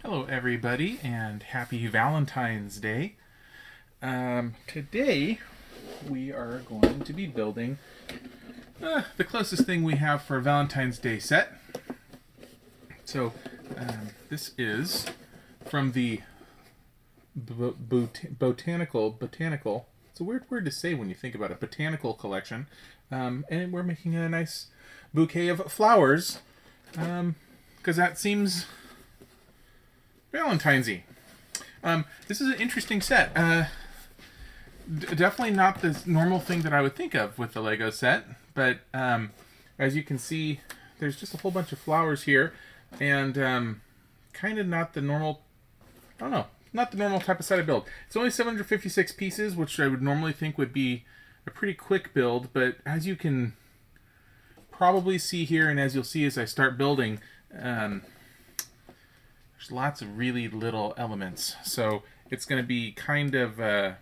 Hello, everybody, and happy Valentine's Day. Today, we are going to be building the closest thing we have for a Valentine's Day set. So, this is from the botanical. It's a weird word to say when you think about it. Botanical collection, and we're making a nice bouquet of flowers, because that seems Valentine's-y. This is an interesting set. Definitely not the normal thing that I would think of with the Lego set, but as you can see, there's just a whole bunch of flowers here, and kind of not the normal, I don't know, not the normal type of set I build. It's only 756 pieces, which I would normally think would be a pretty quick build, but as you can probably see here, and as you'll see as I start building, there's lots of really little elements. So it's going to be kind of, Finicky?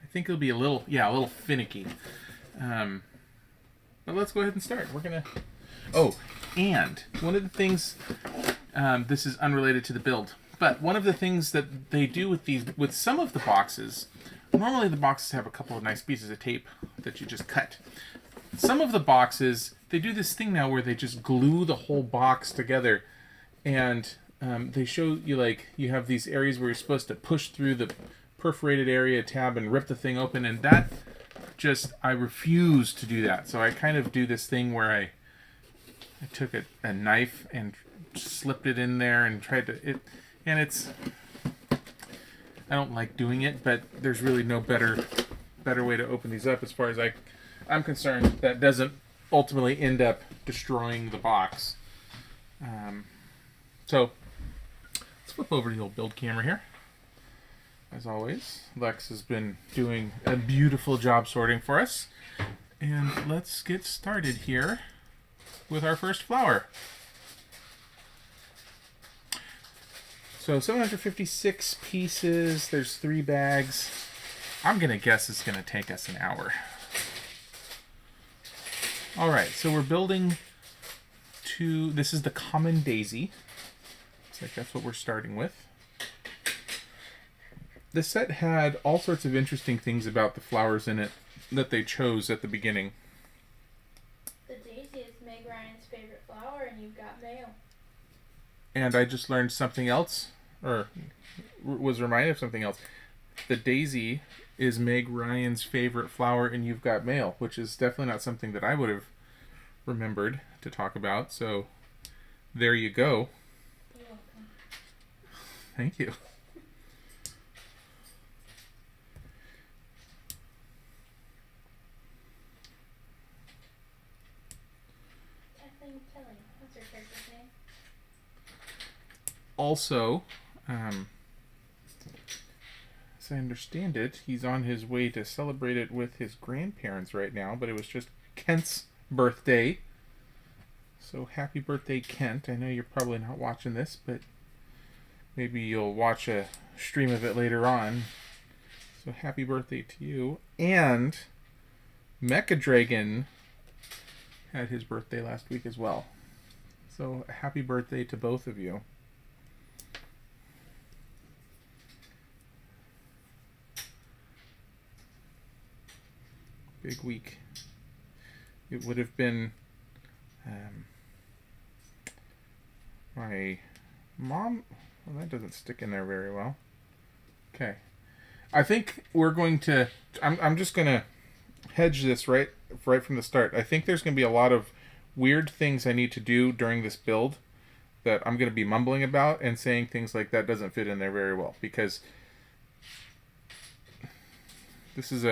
I think it'll be a little finicky. But let's go ahead and start. We're going to, oh, and one of the things, this is unrelated to the build, but one of the things that they do with some of the boxes, normally the boxes have a couple of nice pieces of tape that you just cut. Some of the boxes, they do this thing now where they just glue the whole box together. And they show you, like, you have these areas where you're supposed to push through the perforated area tab and rip the thing open, and that just, I refuse to do that. So I kind of do this thing where I took a knife and slipped it in there and tried to, I don't like doing it, but there's really no better way to open these up as far as I'm concerned. That doesn't ultimately end up destroying the box. So, let's flip over to the old build camera here. As always, Lex has been doing a beautiful job sorting for us. And let's get started here with our first flower. So, 756 pieces, there's 3 bags. I'm going to guess it's going to take us an hour. Alright, so we're building this is the common daisy. Like that's what we're starting with. The set had all sorts of interesting things about the flowers in it that they chose at the beginning. The daisy is Meg Ryan's favorite flower, and you've got mail. And I just learned something else, or was reminded of something else. The daisy is Meg Ryan's favorite flower, and you've got mail, which is definitely not something that I would have remembered to talk about. So there you go. Thank you. Kathleen Kelly. What's her character's name? Also, as I understand it, he's on his way to celebrate it with his grandparents right now, but it was just Kent's birthday. So happy birthday, Kent. I know you're probably not watching this, but maybe you'll watch a stream of it later on. So happy birthday to you. And Mechadragon had his birthday last week as well. So happy birthday to both of you. Big week. It would have been my mom. Well, that doesn't stick in there very well. Okay. I think we're going to... I'm just going to hedge this right from the start. I think there's going to be a lot of weird things I need to do during this build that I'm going to be mumbling about and saying things like that doesn't fit in there very well. Because this is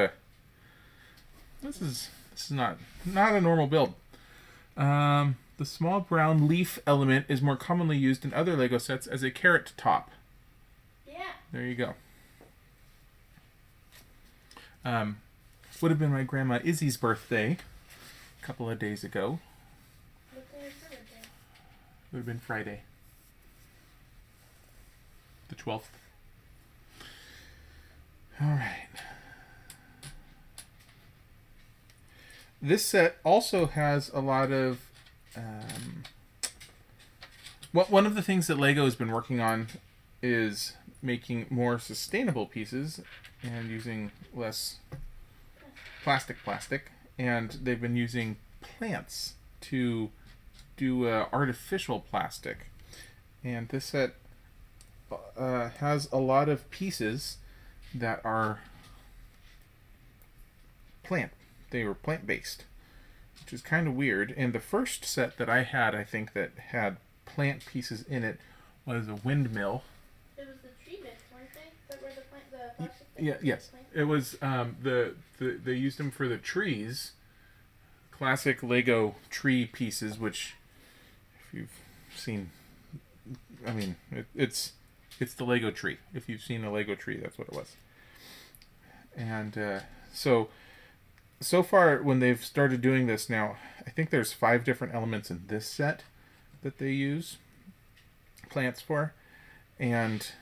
not a normal build. The small brown leaf element is more commonly used in other Lego sets as a carrot top. Yeah. There you go. Would have been my grandma Izzy's birthday a couple of days ago. What day is her birthday? Would have been Friday, the 12th. All right. This set also has a lot of one of the things that Lego has been working on is making more sustainable pieces and using less plastic. And they've been using plants to do artificial plastic. And this set has a lot of pieces that are plant. They were plant-based, which is kind of weird. And the first set that I had, I think, that had plant pieces in it was a windmill. It was the tree bits, weren't they? That were the plastic Yeah, yes. It was they used them for the trees. Classic Lego tree pieces, which, if you've seen, I mean, it's the Lego tree. If you've seen a Lego tree, that's what it was. And so far, when they've started doing this now, I think there's 5 different elements in this set that they use plants for. And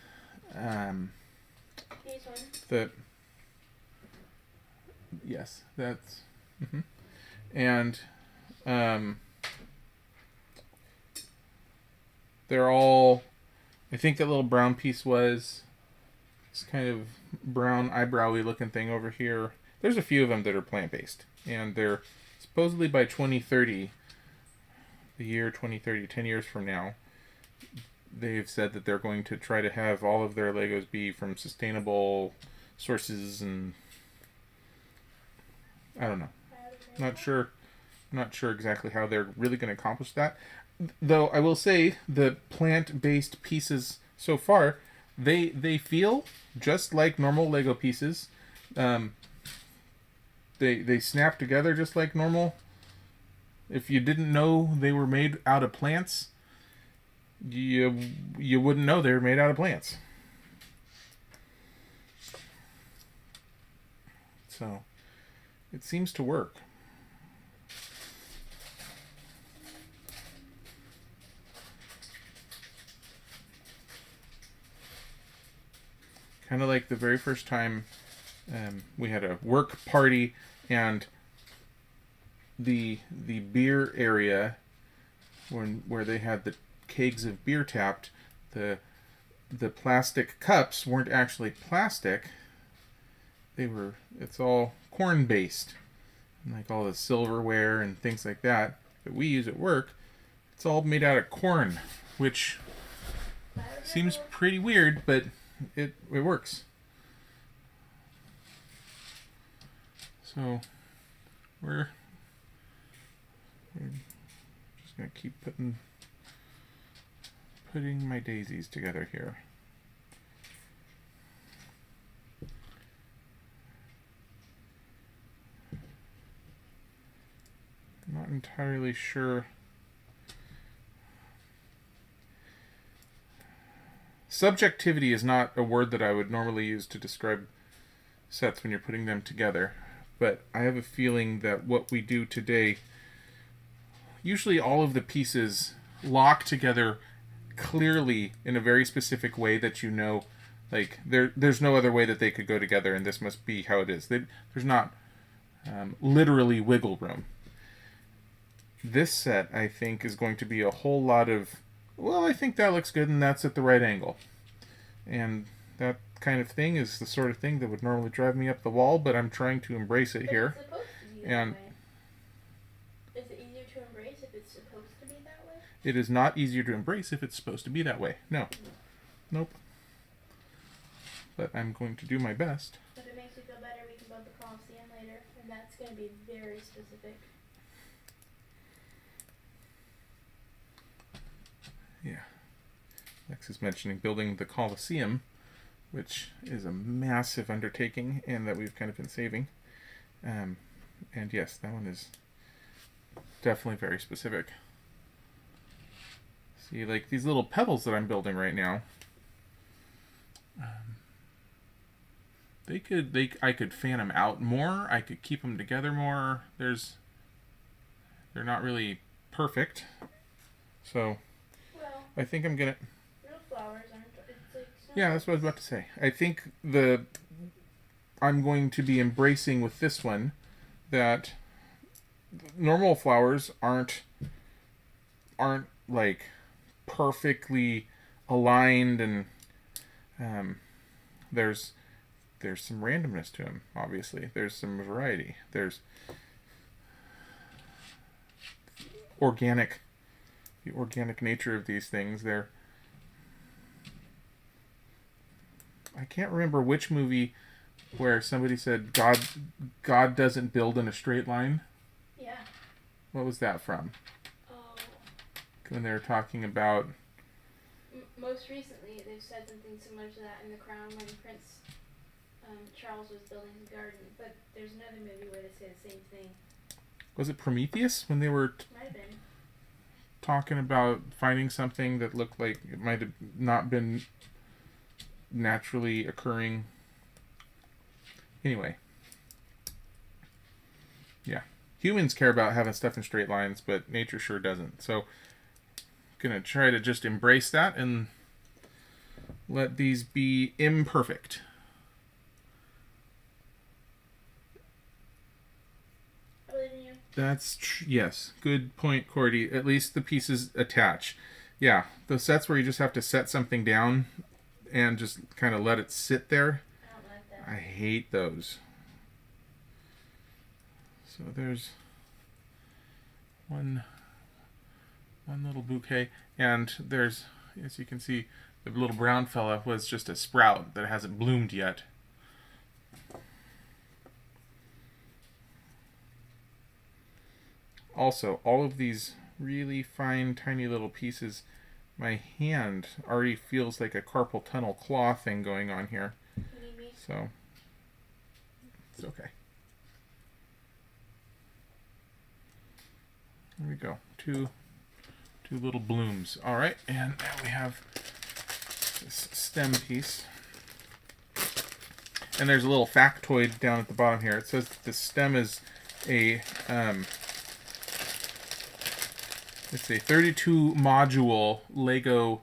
These ones. Yes, that's... Mm-hmm. And they're all... I think that little brown piece was... This kind of brown eyebrowy looking thing over here. There's a few of them that are plant-based. And they're supposedly by 2030, the year 2030, 10 years from now, they've said that they're going to try to have all of their Legos be from sustainable sources, and I don't know. Not sure exactly how they're really going to accomplish that. Though I will say the plant-based pieces so far, they feel just like normal Lego pieces. They snap together just like normal. If you didn't know they were made out of plants, you wouldn't know they were made out of plants. So it seems to work. Kind of like the very first time we had a work party, and the beer area where they had the kegs of beer tapped, the plastic cups weren't actually plastic. It's all corn based, and like all the silverware and things like that we use at work, it's all made out of corn, which seems pretty weird, but it works. So we're just gonna keep putting my daisies together here. I'm not entirely sure. Subjectivity is not a word that I would normally use to describe sets when you're putting them together, but I have a feeling that what we do today, usually all of the pieces lock together clearly in a very specific way that you know, like there's no other way that they could go together, and this must be how it is. There's not literally wiggle room. This set, I think, is going to be a whole lot of, well, I think that looks good and that's at the right angle. And that kind of thing is the sort of thing that would normally drive me up the wall, but I'm trying to embrace it here. It's supposed to be And that way. Is it easier to embrace if it's supposed to be that way? It is not easier to embrace if it's supposed to be that way. No. Nope. But I'm going to do my best. If it makes you feel better, we can build the Coliseum later, and that's going to be very specific. Yeah. Lex is mentioning building the Coliseum, which is a massive undertaking and that we've kind of been saving. And yes, that one is definitely very specific. See, like these little pebbles that I'm building right now, I could fan them out more. I could keep them together more. They're not really perfect. So Well, I think I'm gonna. real flowers aren't. It's like Yeah, that's what I was about to say. I think I'm going to be embracing with this one that normal flowers aren't like perfectly aligned, and there's some randomness to them. Obviously, there's some variety. There's the organic nature of these things. I can't remember which movie where somebody said God doesn't build in a straight line. Yeah. What was that from? Oh. When they were talking about... Most recently, they've said something similar to that in The Crown when Prince Charles was building his garden. But there's another movie where they say the same thing. Was it Prometheus? When they were Might have been. talking about finding something that looked like it might have not been naturally occurring. Anyway. Yeah. Humans care about having stuff in straight lines, but nature sure doesn't. So, I'm going to try to just embrace that and let these be imperfect. That's yes. Good point, Cordy. At least the pieces attach. Yeah, the sets where you just have to set something down and just kind of let it sit there. I don't like that. I hate those. So there's one little bouquet, and there's, as you can see, the little brown fella was just a sprout that hasn't bloomed yet. Also, all of these really fine, tiny little pieces, my hand already feels like a carpal tunnel claw thing going on here. You need me? So, it's okay. There we go. Two little blooms. All right, and now we have this stem piece. And there's a little factoid down at the bottom here. It says that the stem is a it's a 32 module Lego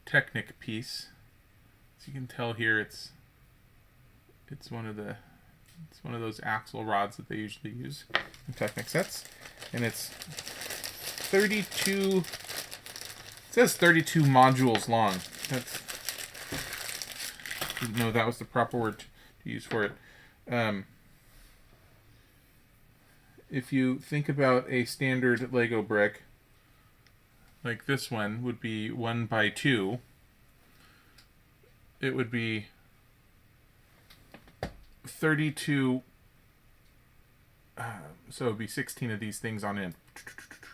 Technic piece. As you can tell here, it's one of those axle rods that they usually use in Technic sets, and it's 32. It says 32 modules long. That's, didn't know that was the proper word to use for it. If you think about a standard Lego brick, like this one would be 1 by 2. It would be 32. So it would be 16 of these things on end,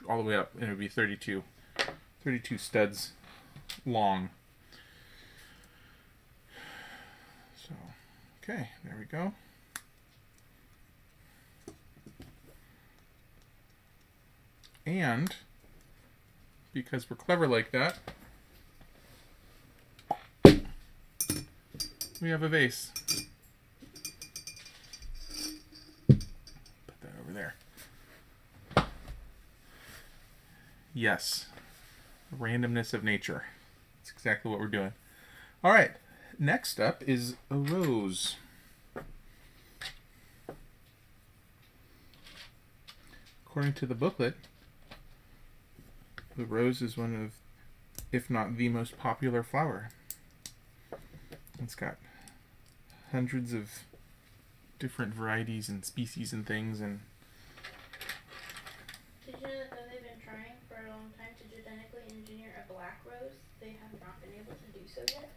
all the way up, and it would be 32 studs long. So, okay, there we go. And because we're clever like that, we have a vase. Put that over there. Yes. The randomness of nature. That's exactly what we're doing. All right. Next up is a rose. According to the booklet, the rose is one of, if not the most popular flower. It's got hundreds of different varieties and species and things. And did you know that though they've been trying for a long time to genetically engineer a black rose, they have not been able to do so yet?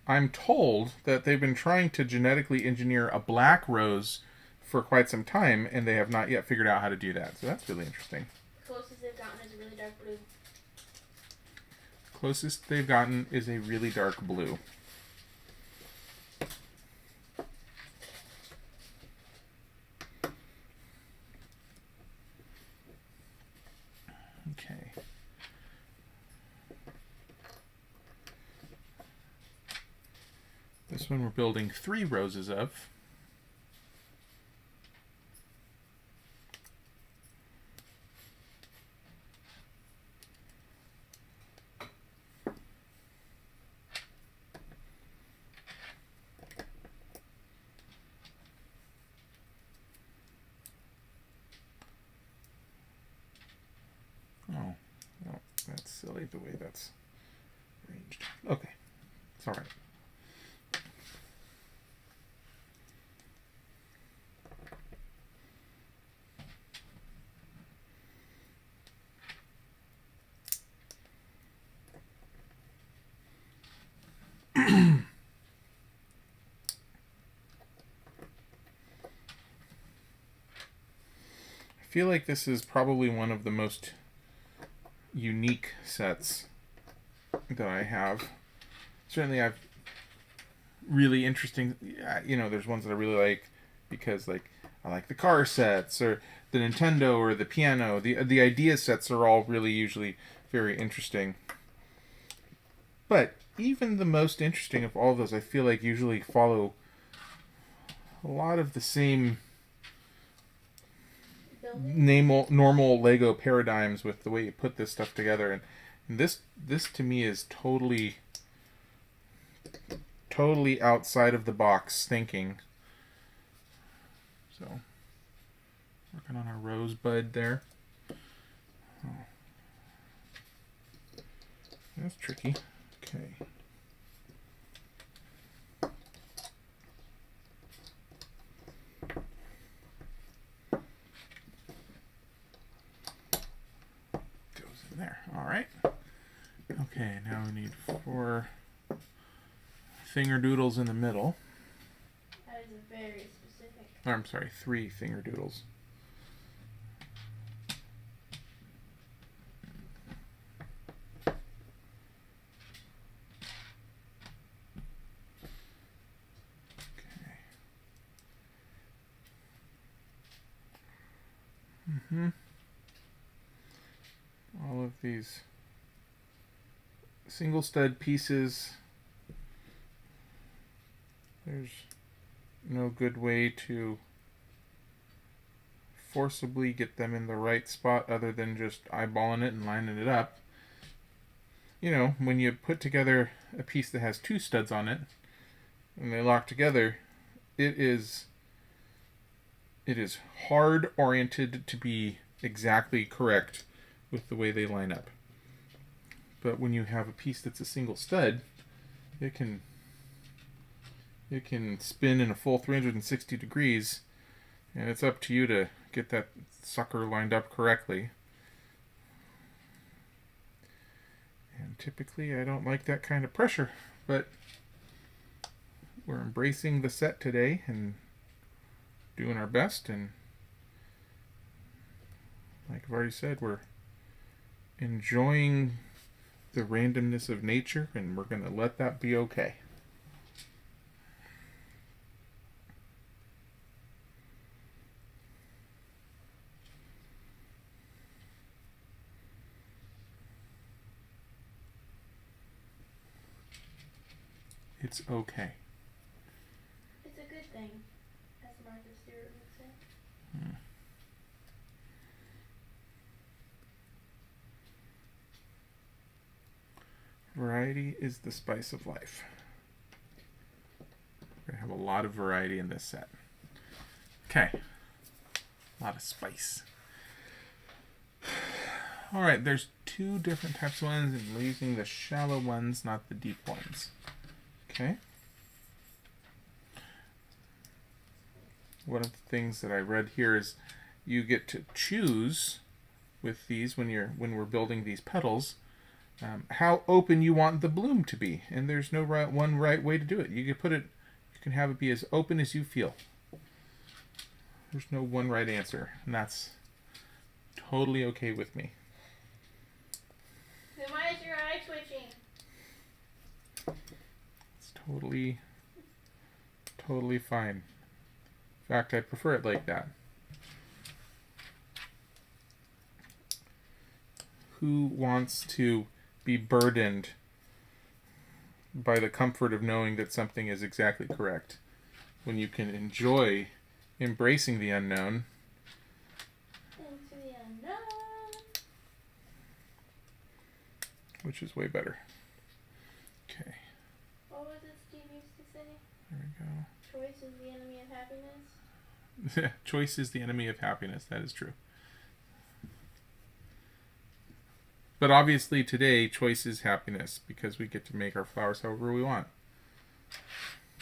I'm told that they've been trying to genetically engineer a black rose for quite some time, and they have not yet figured out how to do that. So that's really interesting. The closest they've gotten is a really dark blue. Closest they've gotten is a really dark blue. Okay. This one we're building 3 roses of. Oh, well, that's silly the way that's changed. Okay. It's all right. I feel like this is probably one of the most unique sets that I have. Certainly I've really interesting, you know, there's ones that I really like because like I like the car sets or the Nintendo or the piano. The idea sets are all really usually very interesting. But even the most interesting of all of those I feel like usually follow a lot of the same normal Lego paradigms with the way you put this stuff together, and this to me is totally outside of the box thinking. So working on our rosebud there. Oh. That's tricky. Okay. There. All right. Okay, now we need 4 fingerdoodles in the middle. That is a very specific. Oh, I'm sorry, 3 fingerdoodles. Okay. All of these single stud pieces, there's no good way to forcibly get them in the right spot other than just eyeballing it and lining it up. You know, when you put together a piece that has 2 studs on it and they lock together, it is hard oriented to be exactly correct with the way they line up. But when you have a piece that's a single stud, it can spin in a full 360 degrees, and it's up to you to get that sucker lined up correctly. And typically I don't like that kind of pressure, but we're embracing the set today and doing our best, and like I've already said, we're enjoying the randomness of nature, and we're going to let that be okay. It's okay. It's a good thing, as Martha Stewart would say. Variety is the spice of life. We're going to have a lot of variety in this set. Okay. A lot of spice. Alright, there's 2 different types of ones, and we're using the shallow ones, not the deep ones. Okay. One of the things that I read here is you get to choose with these when we're building these petals how open you want the bloom to be, and there's no one right way to do it. You can have it be as open as you feel. There's no one right answer, and that's totally okay with me. Then why is your eye twitching? It's totally fine. In fact, I prefer it like that. Who wants to be burdened by the comfort of knowing that something is exactly correct when you can enjoy embracing the unknown? Into the unknown. Which is way better. Okay. What was it Steve used to say? There we go. Choice is the enemy of happiness. Choice is the enemy of happiness. That is true. But obviously today, choice is happiness because we get to make our flowers however we want.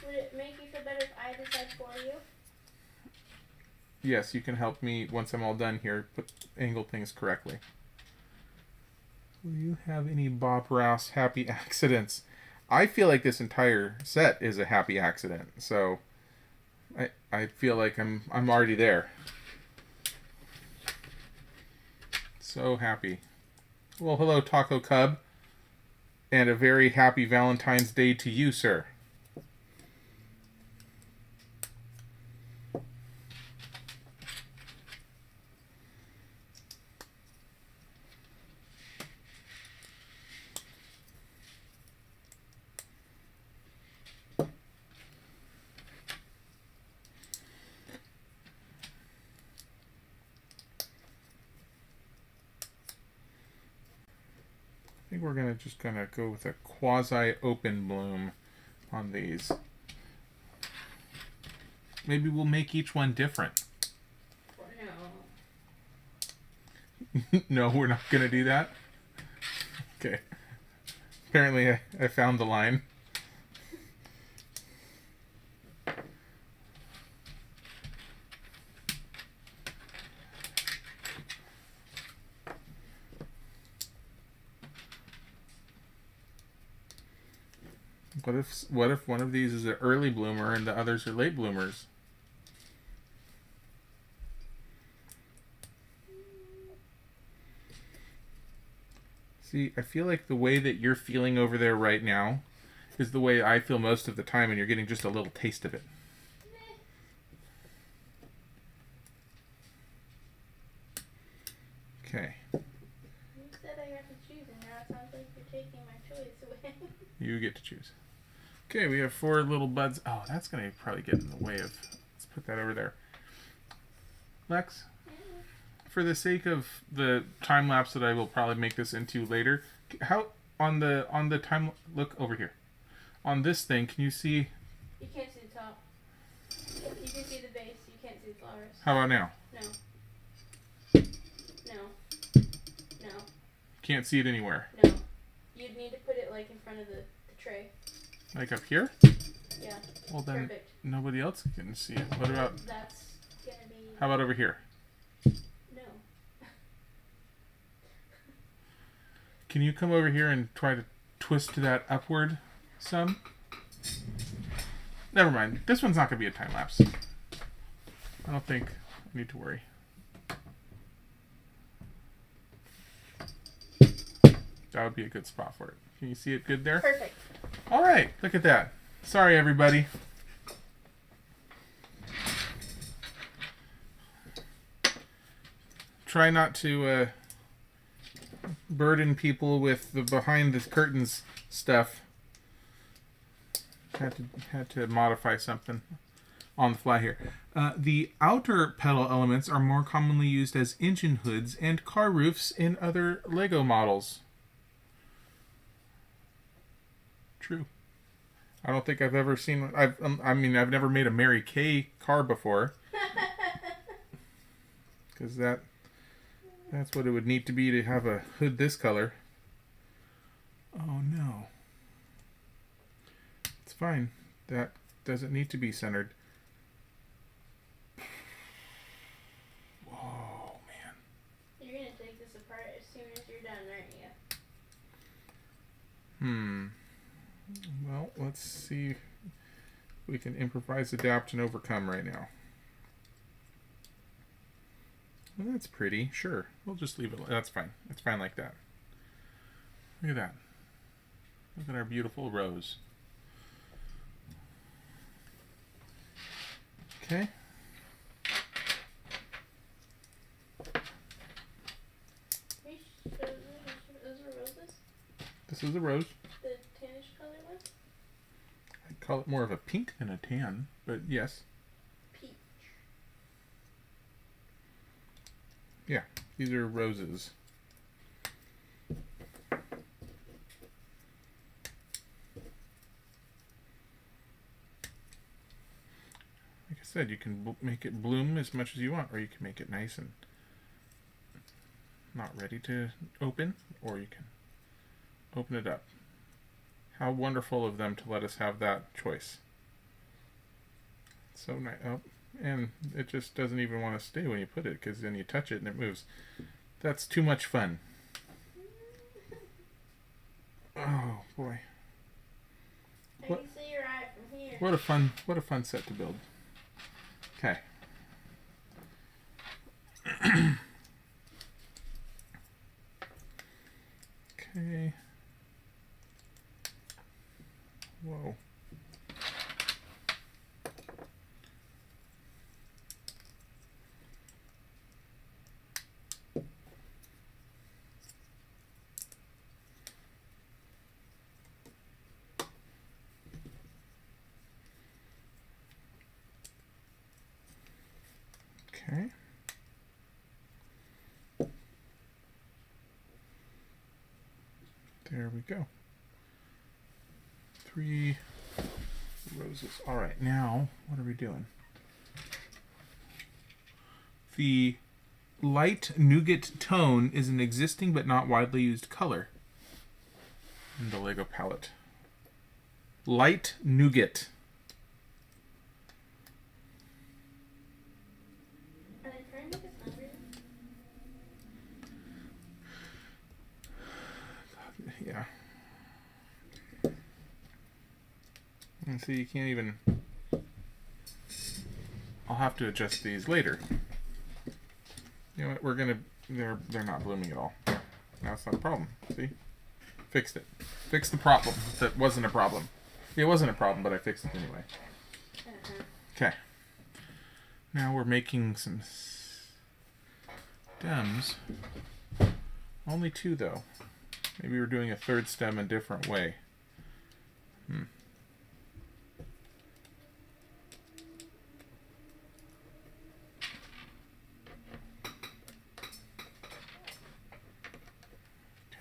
Would it make you feel better if I decide for you? Yes, you can help me once I'm all done here, angle things correctly. Will you have any Bob Ross happy accidents? I feel like this entire set is a happy accident, so I feel like I'm already there. So happy. Well, hello, Taco Cub, and a very happy Valentine's Day to you, sir. I think we're just gonna go with a quasi-open bloom on these. Maybe we'll make each one different. No. No, we're not gonna do that. Okay. Apparently, I found the line. What if one of these is an early bloomer and the others are late bloomers? See, I feel like the way that you're feeling over there right now is the way I feel most of the time, and you're getting just a little taste of it. Okay. You said I got to choose, and now it sounds like you're taking my choice away. You get to choose. Okay, we have 4 little buds. Oh, that's going to probably get in the way of... Let's put that over there. Lex, for the sake of the time lapse that I will probably make this into later, how on the time... Look over here. On this thing, can you see... You can't see the top. You can see the base. You can't see the flowers. How about now? No. No. No. Can't see it anywhere. No. You'd need to put it like in front of the tray. Like up here? Yeah. Well then, Perfect. nobody else can see it. What about... That's gonna be... How about over here? No. Can you come over here and try to twist that upward some? Never mind. This one's not going to be a time lapse. I don't think I need to worry. That would be a good spot for it. Can you see it good there? Perfect. All right. Look at that. Sorry, everybody. Try not to burden people with the behind the curtains stuff. Had to modify something on the fly here. The outer petal elements are more commonly used as engine hoods and car roofs in other Lego models. True. I don't think I've ever seen... I've never made a Mary Kay car before. Because that's what it would need to be to have a hood this color. Oh no. It's fine. That doesn't need to be centered. Whoa, man. You're going to take this apart as soon as you're done, aren't you? Well, let's see if we can improvise, adapt, and overcome right now. Well, that's pretty. Sure. We'll just leave it. That's fine. It's fine like that. Look at that. Look at our beautiful rose. Okay. Those are roses? This is a rose. The tannish color one? I'd call it more of a pink than a tan, but yes. Peach. Yeah, these are roses. Like I said, you can make it bloom as much as you want, or you can make it nice and not ready to open, or you can open it up. How wonderful of them to let us have that choice. So nice. Oh, and it just doesn't even want to stay when you put it, because then you touch it and it moves. That's too much fun. Oh boy. I can see your eye from here. What a fun set to build. Okay. Okay. Whoa. Okay. There we go. 3 roses. All right, now what are we doing? The light nougat tone is an existing but not widely used color in the Lego palette. Light nougat. Are they trying to make us hungry? Yeah. And see, you can't even... I'll have to adjust these later. You know what, we're gonna... They're not blooming at all. Now it's not a problem. See? Fixed it. Fixed the problem. That wasn't a problem. It wasn't a problem, but I fixed it anyway. Okay. Now we're making some stems. Only 2 though. Maybe we're doing a 3rd stem a different way.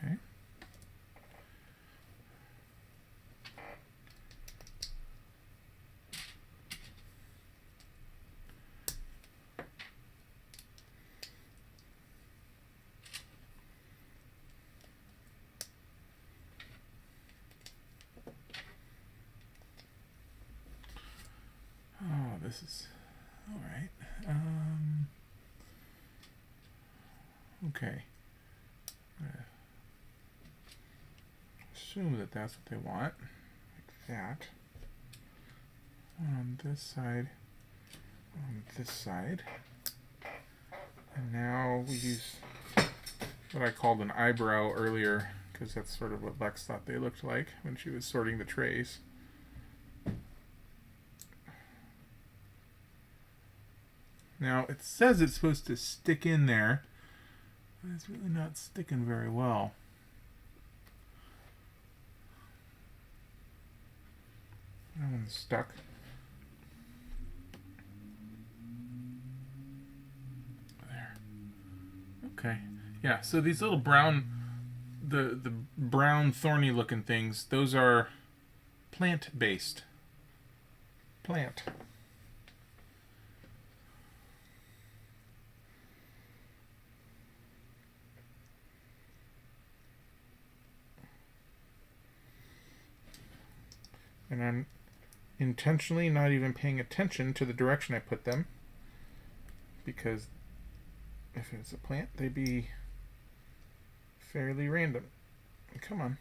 Okay. Oh, this is all right. Okay. Assume that that's what they want, like that. On this side, on this side, and now we use what I called an eyebrow earlier, because that's sort of what Lex thought they looked like when she was sorting the trays. Now, it says it's supposed to stick in there, but it's really not sticking very well. That one's stuck. There. Okay. Yeah, so these little brown, the brown thorny looking things, those are plant-based. Plant. And I'm intentionally not even paying attention to the direction I put them, because if it's a plant, they'd be fairly random. Come on.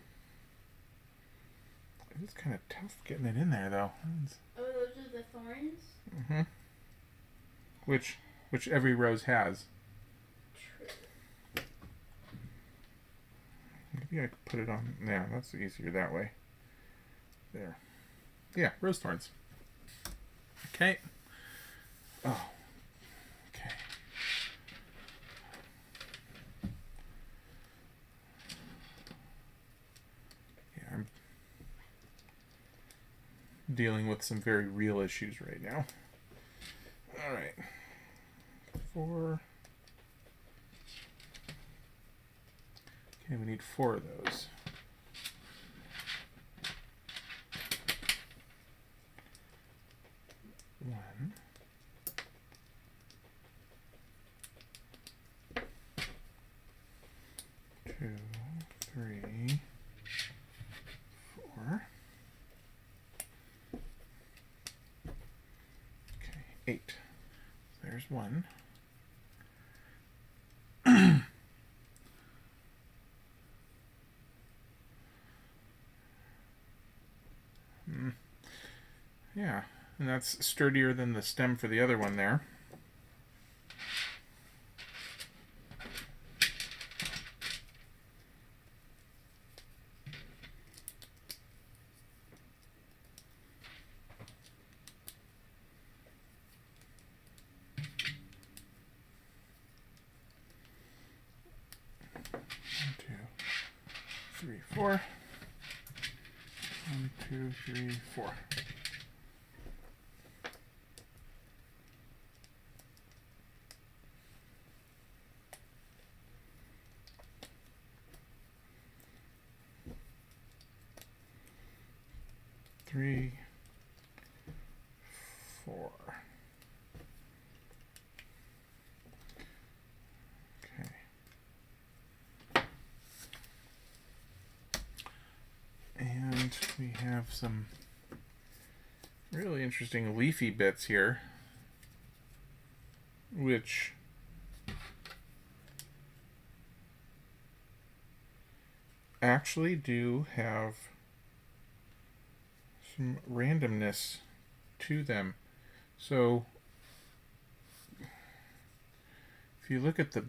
It's kind of tough getting it in there, though. Oh, those are the thorns? Mm-hmm. Which every rose has. True. Maybe I could put it on there. That's easier that way. There. Yeah, rose thorns. Okay. Oh. Okay. Yeah, I'm dealing with some very real issues right now. All right. 4. Okay, we need 4 of those. One. 8. There's one. Yeah, and that's sturdier than the stem for the other one there. Three, four. 1, 2, 3, 4. Three, 4. Okay. And we have some really interesting leafy bits here, which actually do have some randomness to them. So if you look at the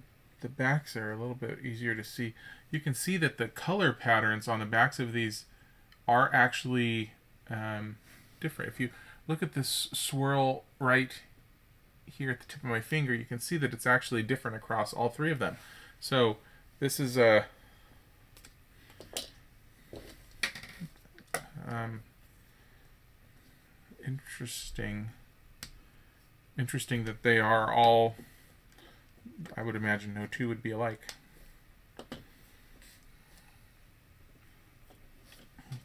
backs are a little bit easier to see. You can see that the color patterns on the backs of these are actually different. If you look at this swirl right here at the tip of my finger, you can see that it's actually different across all 3 of them. So this is a interesting that they are all, I would imagine no 2 would be alike.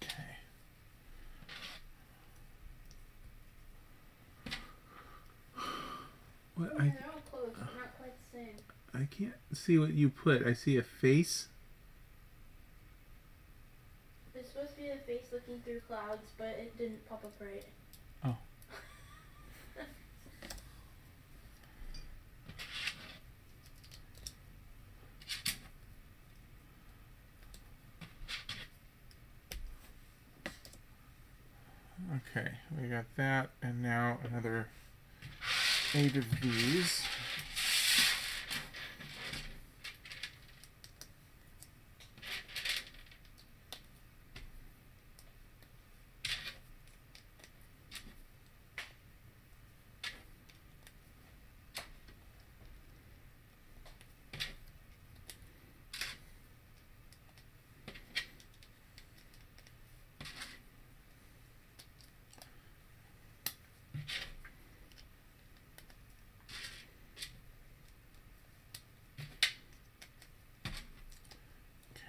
Okay. What Yeah, they're all close, but not quite the same. I can't see what you put. I see a face. There's supposed to be a face looking through clouds, but it didn't pop up right. Oh. Okay, we got that, and now another 8 of these.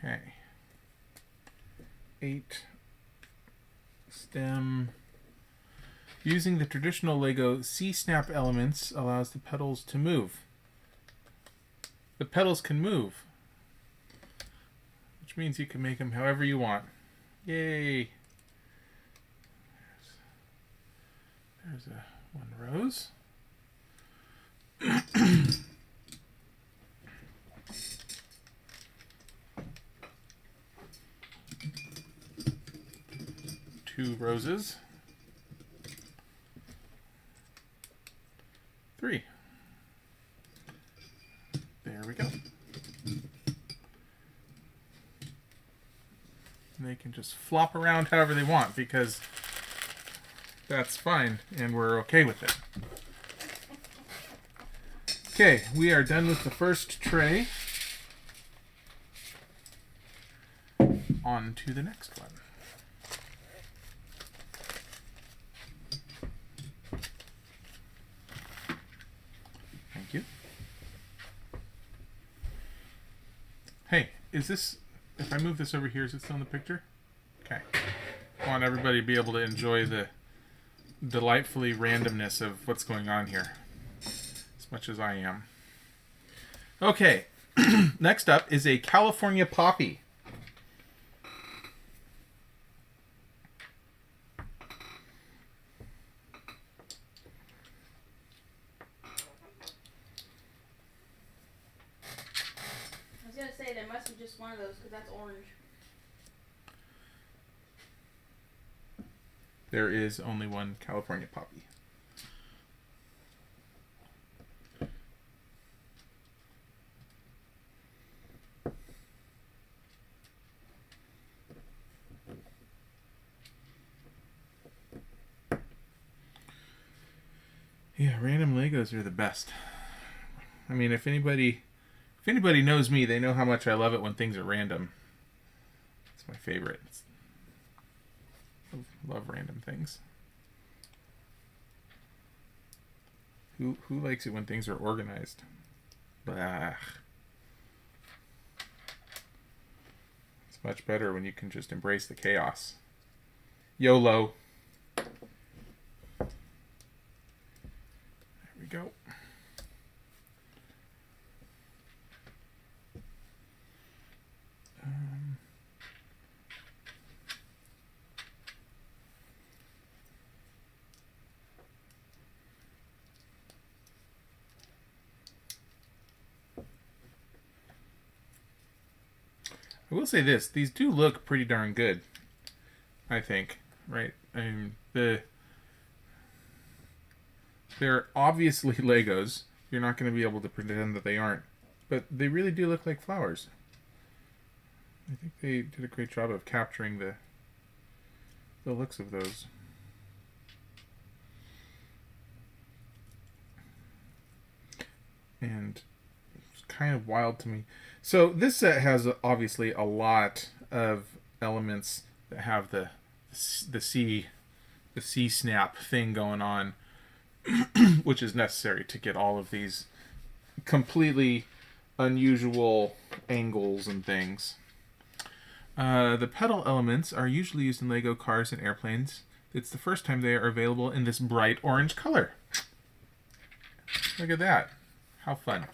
Okay. 8 stem. Using the traditional Lego C-snap elements allows the petals to move. The petals can move, which means you can make them however you want. Yay! There's one rose. Two roses. 3. There we go. And they can just flop around however they want because that's fine and we're okay with it. Okay, we are done with the first tray. On to the next one. Thank you. Hey, is this, if I move this over here, is it still in the picture? Okay. I want everybody to be able to enjoy the delightfully randomness of what's going on here, as much as I am. Okay, next up is a California poppy. say there must be just one of those because that's orange. There is only one California poppy. Yeah, random Legos are the best. I mean, if anybody knows me, they know how much I love it when things are random. It's my favorite. I love random things. Who likes it when things are organized? Blah. It's much better when you can just embrace the chaos. YOLO. Go. I will say this: these do look pretty darn good. I think, right? I mean, they're obviously Legos. You're not going to be able to pretend that they aren't. But they really do look like flowers. I think they did a great job of capturing the looks of those. And it's kind of wild to me. So this set has obviously a lot of elements that have the C snap thing going on. Which is necessary to get all of these completely unusual angles and things. The pedal elements are usually used in Lego cars and airplanes. It's the first time they are available in this bright orange color. Look at that. How fun.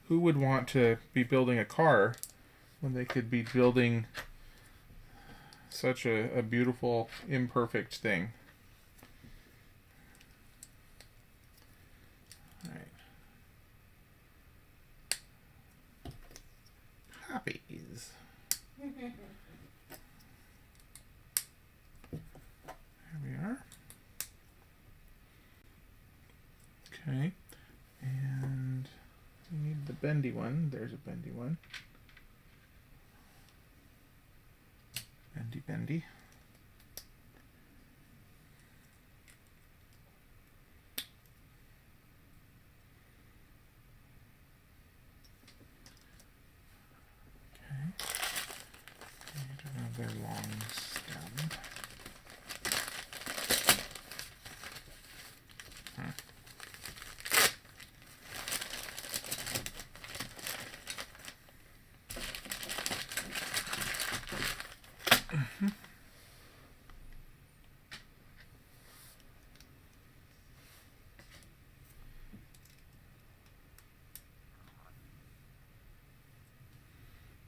Who would want to be building a car when they could be building such a beautiful, imperfect thing? Poppies. There we are. Okay. And we need the bendy one. There's a bendy one. Bendy, bendy. Another long stem.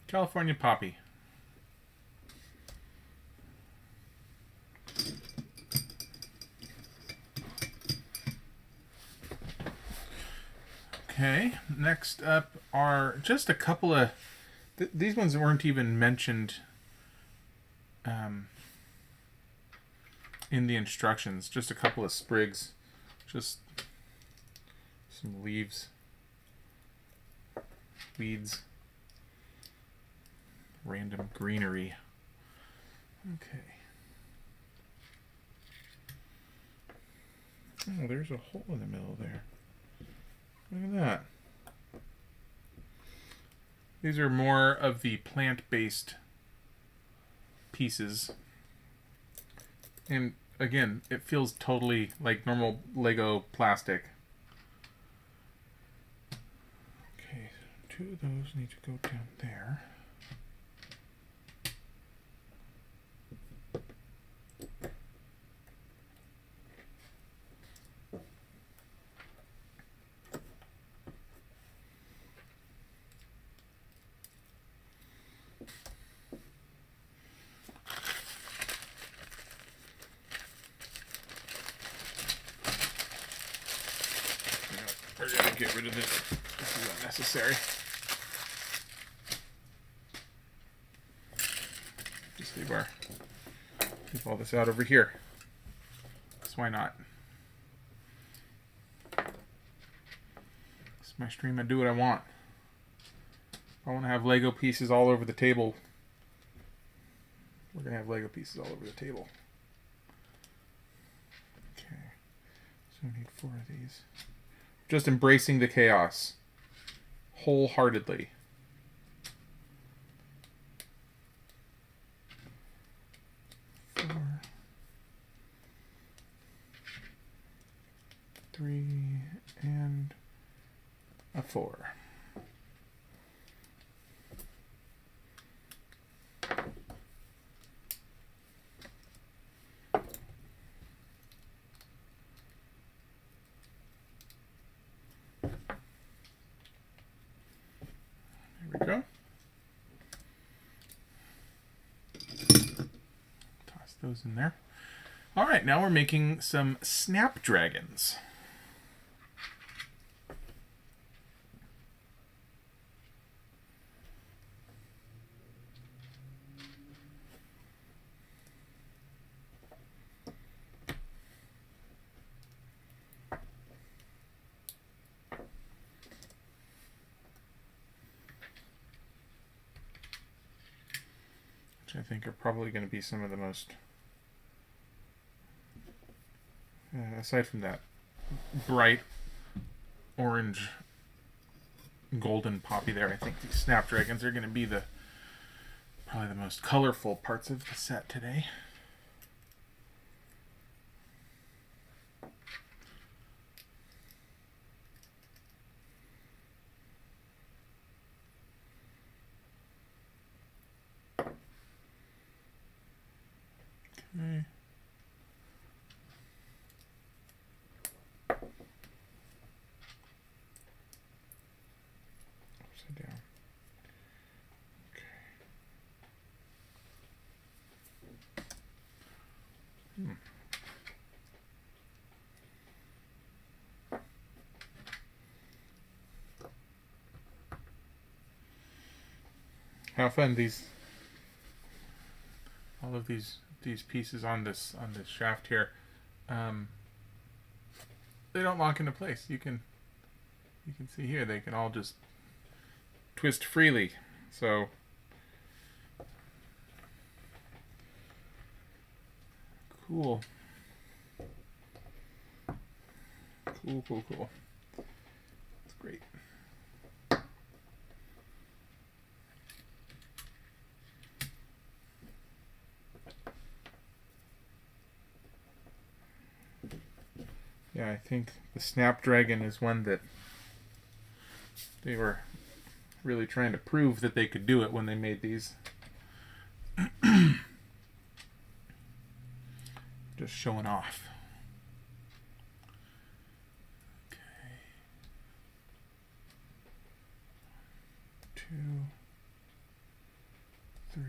California poppy. Okay, next up are just a couple of... these ones weren't even mentioned in the instructions. Just a couple of sprigs. Just some leaves. Weeds. Random greenery. Okay. Oh, there's a hole in the middle there. Look at that. These are more of the plant-based pieces. And again, it feels totally like normal Lego plastic. Okay, so 2 of those need to go down there. We're going to get rid of this. This is unnecessary. leave all this out over here. Because why not? It's my stream. I do what I want. If I want to have Lego pieces all over the table, we're going to have Lego pieces all over the table. Okay. So we need 4 of these. Just embracing the chaos. Wholeheartedly. Four. 3 and a 4. There we go. Toss those in there. All right, now we're making some Snapdragons. Which I think are probably going to be some of the most, aside from that bright orange golden poppy there, I think these Snapdragons are going to be probably the most colorful parts of the set today. Okay. Upside down. Okay. How fun all of these pieces on this shaft here. They don't lock into place. You can see here they can all just twist freely. So cool. Cool. That's great. Yeah, I think the Snapdragon is one that they were really trying to prove that they could do it when they made these. Just showing off. Okay. 2, 3,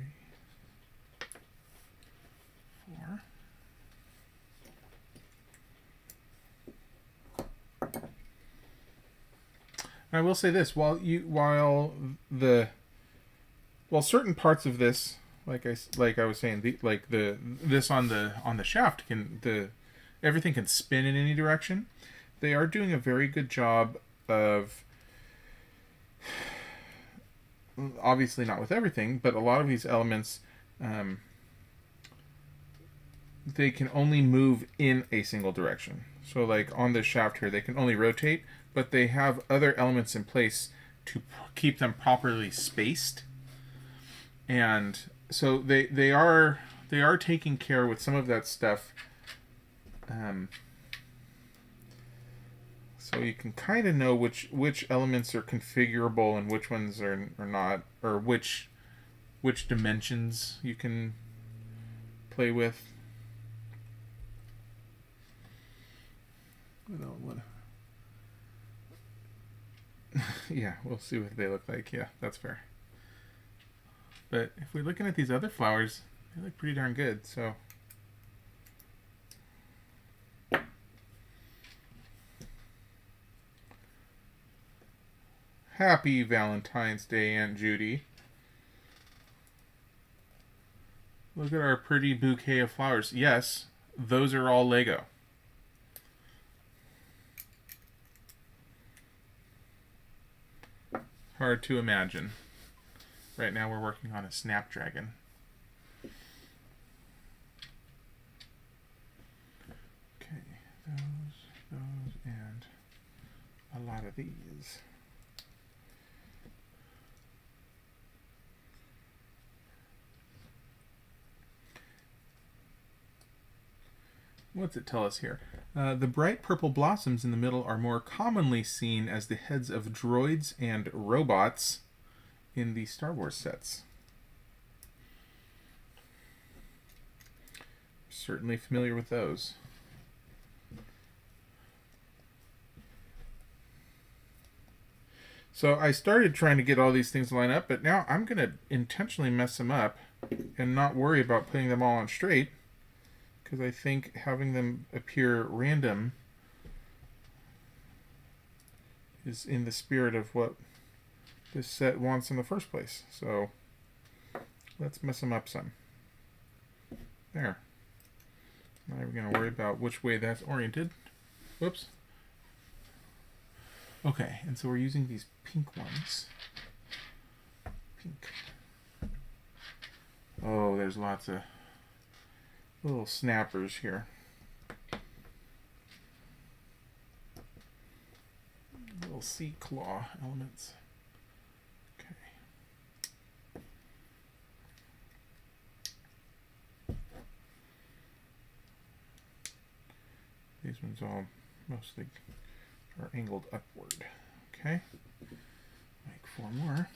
4. I will say this: while certain parts of this, like I was saying, this on the shaft everything can spin in any direction. They are doing a very good job of, obviously not with everything, but a lot of these elements, they can only move in a single direction. So like on this shaft here, they can only rotate, but they have other elements in place to keep them properly spaced. And so they are taking care with some of that stuff. So you can kind of know which elements are configurable and which ones are not, or which dimensions you can play with. Yeah, we'll see what they look like. Yeah, that's fair. But if we're looking at these other flowers, they look pretty darn good. So happy Valentine's Day, Aunt Judy. Look at our pretty bouquet of flowers. Yes, those are all Lego. Hard to imagine. Right now we're working on a Snapdragon. Okay, those, and a lot of these. What's it tell us here? The bright purple blossoms in the middle are more commonly seen as the heads of droids and robots in the Star Wars sets. Certainly familiar with those. So I started trying to get all these things to line up, but now I'm going to intentionally mess them up and not worry about putting them all on straight, because I think having them appear random is in the spirit of what this set wants in the first place. So let's mess them up some. There. Now we're going to worry about which way that's oriented. Whoops. Okay, and so we're using these pink ones. Pink. Oh, there's lots of little snappers here. Little sea claw elements. Okay. These ones all mostly are angled upward. Okay. Make 4 more.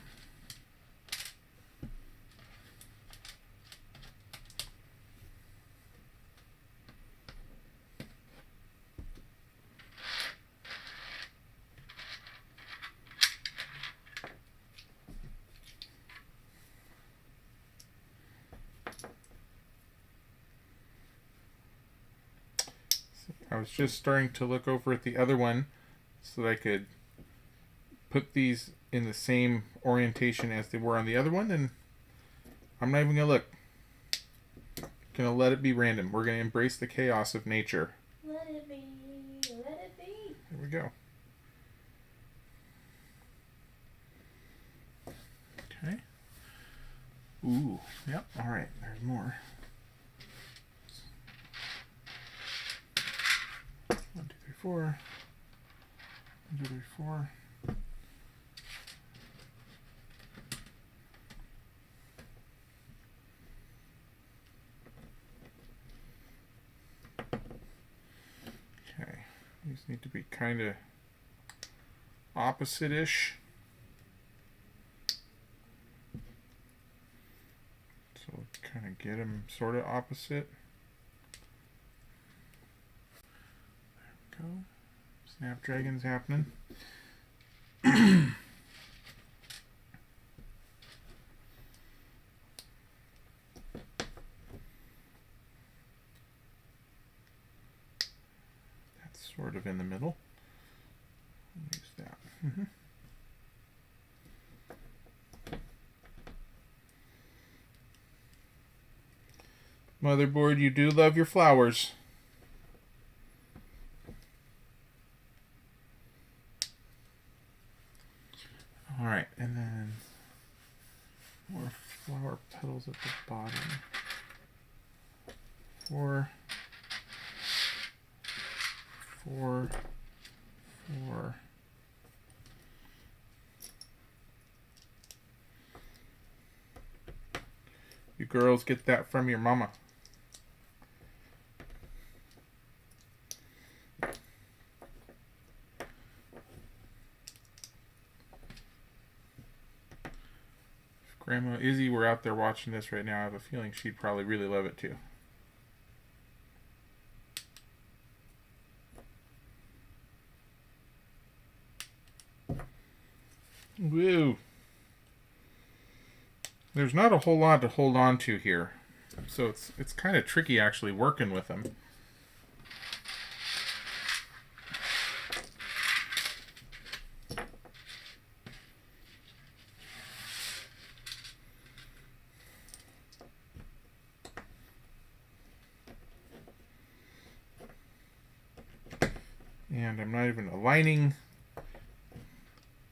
I was just starting to look over at the other one so that I could put these in the same orientation as they were on the other one, and I'm not even going to look. Going to let it be random. We're going to embrace the chaos of nature. Let it be. Let it be. There we go. Okay. Ooh, yep, alright, there's more. 1, 2, 3, 4. 1, 2, 3, 4. Okay, these need to be kind of opposite-ish. So kind of get them sort of opposite. There we go. Snapdragon's happening. That's sort of in the middle. Use that. Motherboard, you do love your flowers. Alright, and then more flower petals at the bottom. 4, 4, 4. You girls get that from your mama. Grandma Izzy were out there watching this right now. I have a feeling she'd probably really love it too. Woo! There's not a whole lot to hold on to here, so it's kind of tricky actually working with them. And I'm not even aligning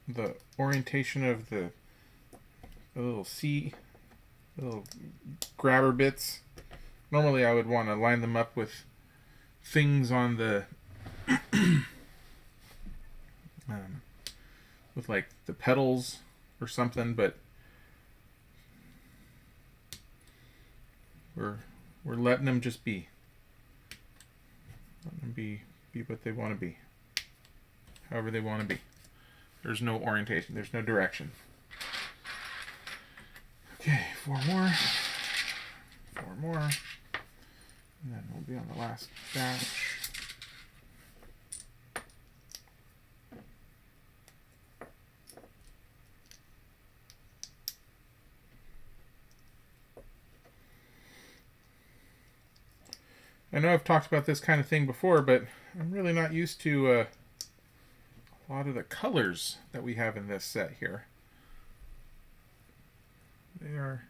the orientation of the little little grabber bits. Normally I would want to line them up with things on the with like the petals or something, but we're letting them just be. Letting them be what they want to be. However they want to be. There's no orientation. There's no direction. Okay, 4 more. 4 more. And then we'll be on the last batch. I know I've talked about this kind of thing before, but I'm really not used to a lot of the colors that we have in this set here. They are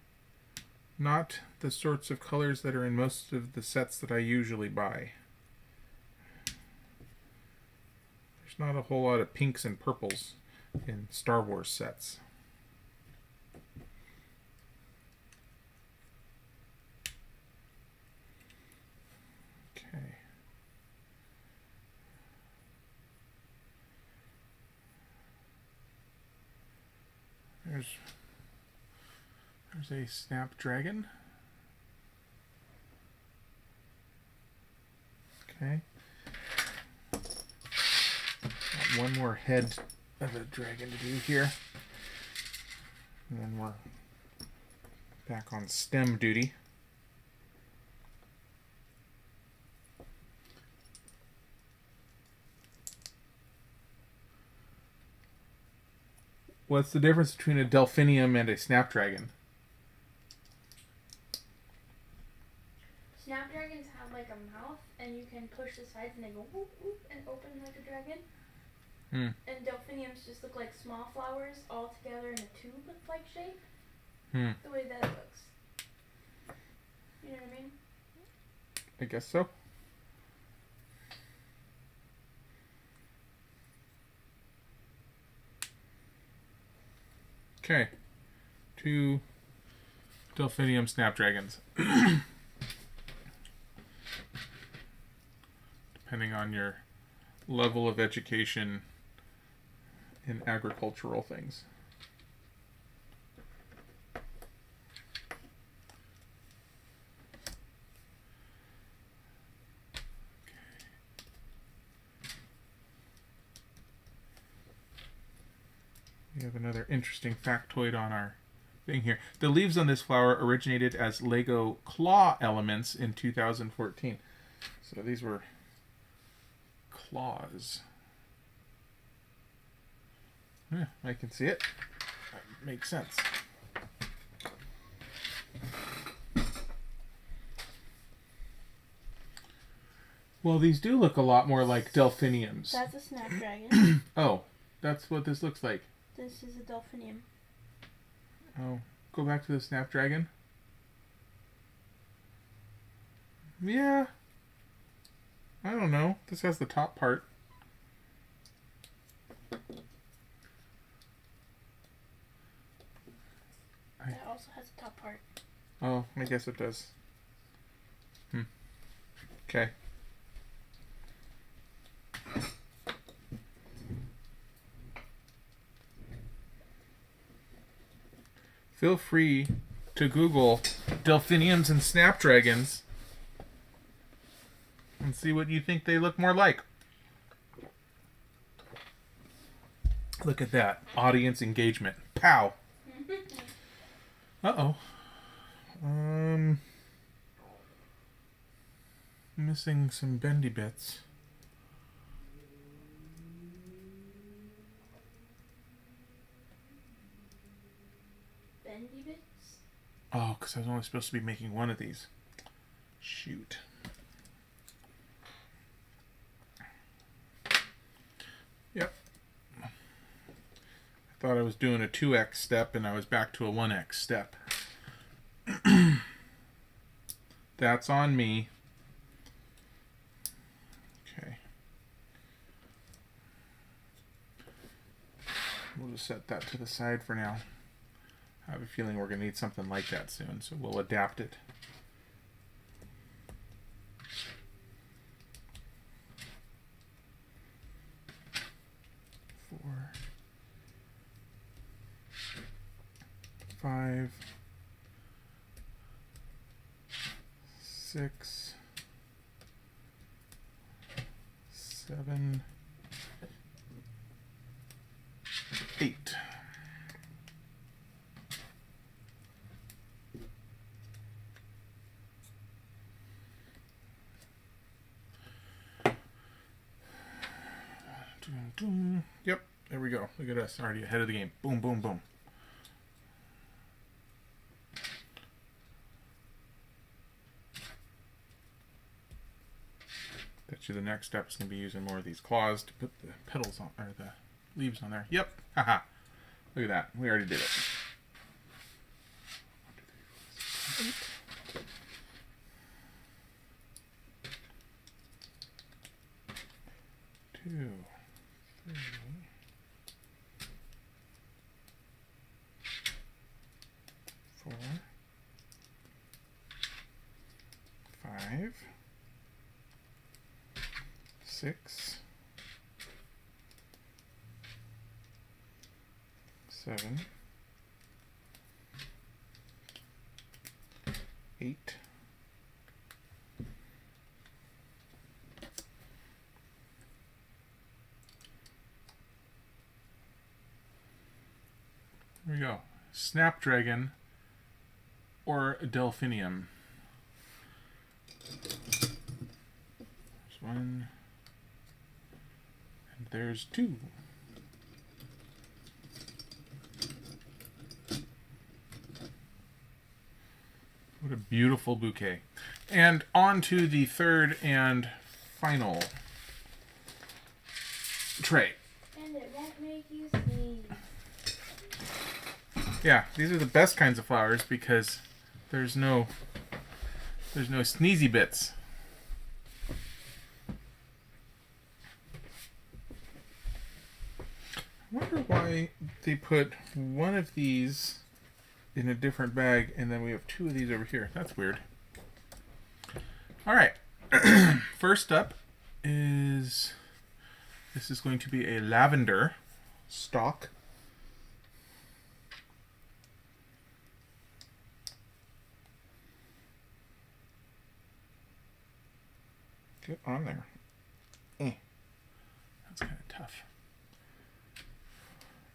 not the sorts of colors that are in most of the sets that I usually buy. There's not a whole lot of pinks and purples in Star Wars sets. Okay. There's a Snapdragon. Okay. Got one more head of a dragon to do here. And then we're back on stem duty. What's the difference between a Delphinium and a Snapdragon? Snapdragons have like a mouth, and you can push the sides, and they go whoop whoop and open like a dragon. And Delphiniums just look like small flowers all together in a tube-like shape. The way that it looks. You know what I mean? I guess so. Okay. 2 Delphinium Snapdragons. Depending on your level of education in agricultural things. We have another interesting factoid on our thing here. The leaves on this flower originated as Lego claw elements in 2014. So these were claws. Yeah, I can see it. That makes sense. Well, these do look a lot more like Delphiniums. That's a Snapdragon. Oh, that's what this looks like. This is a Delphinium. Oh, go back to the Snapdragon. Yeah. I don't know. This has the top part. It also has a top part. Oh, I guess it does. Okay. Feel free to Google Delphiniums and Snapdragons and see what you think they look more like. Look at that. Audience engagement. Pow. Uh-oh. Missing some bendy bits. Bendy bits? Oh, because I was only supposed to be making one of these. Shoot. Yep. I thought I was doing a 2x step and I was back to a 1x step. That's on me. Okay. we'll just set that to the side for now. I have a feeling we're going to need something like that soon, so we'll adapt it. Four, 5, 6, 7, 8. Yep, there we go. Look at us, already ahead of the game. Boom, boom, boom. Bet you the next step is going to be using more of these claws to put the petals on, or the leaves on there. Yep, haha. Look at that. We already did it. 2, 3, 4, 5, 6, 7, 8, 'There we go. Snapdragon or Delphinium. There's 1. And there's 2. What a beautiful bouquet. And on to the third and final tray. And it won't make you sneeze. Yeah, these are the best kinds of flowers because there's no sneezy bits. I wonder why they put one of these in a different bag and then we have 2 of these over here. That's weird. All right. First up is, this is going to be a lavender stalk. Get on there. That's kind of tough.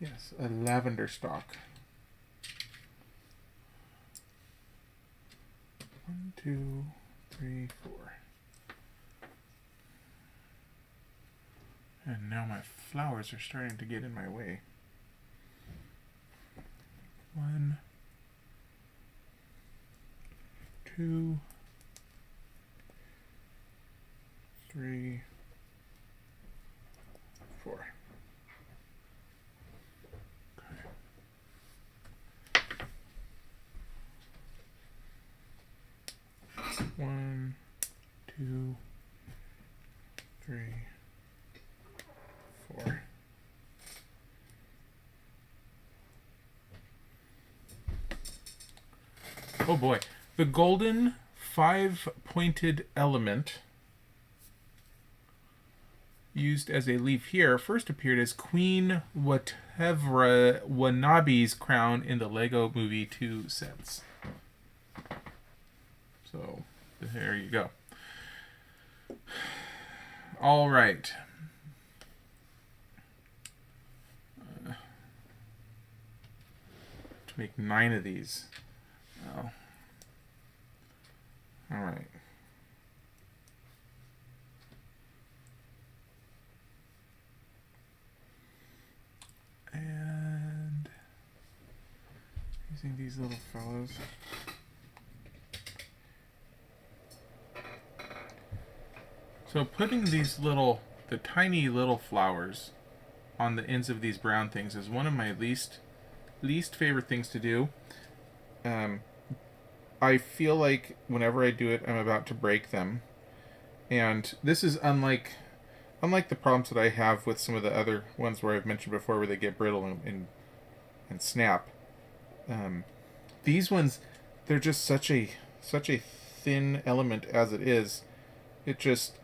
Yes, a lavender stalk. 1, 2, 3, 4. And now my flowers are starting to get in my way. 1, 2, 3, 4. Okay. 1, 2, 3, 4. Oh boy. The golden 5-pointed element used as a leaf here first appeared as Queen Whatever Wanabe's crown in the Lego Movie 2 sets. So, there you go. All right. To make 9 of these. Oh. All right. And using these little fellows. So putting these the tiny little flowers on the ends of these brown things is one of my least favorite things to do. I feel like whenever I do it, I'm about to break them. And this is unlike unlike the problems that I have with some of the other ones where I've mentioned before where they get brittle and snap, these ones, they're just such a thin element as it is. It just,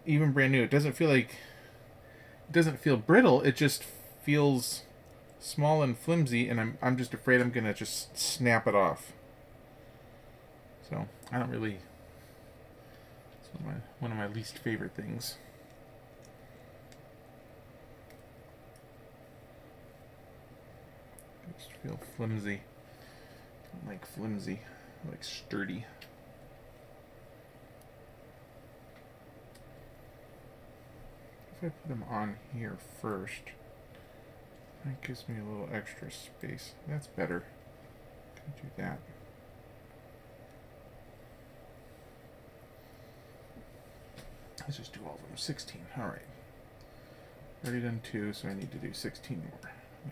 even brand new, it doesn't feel brittle. It just feels small and flimsy, and I'm just afraid I'm gonna just snap it off. So I don't really. It's one of my least favorite things. I just feel flimsy. I don't like flimsy. I like sturdy. If I put them on here first, that gives me a little extra space. That's better. Can do that. Let's just do all of them. 16. All right. Already done 2, so I need to do 16 more. I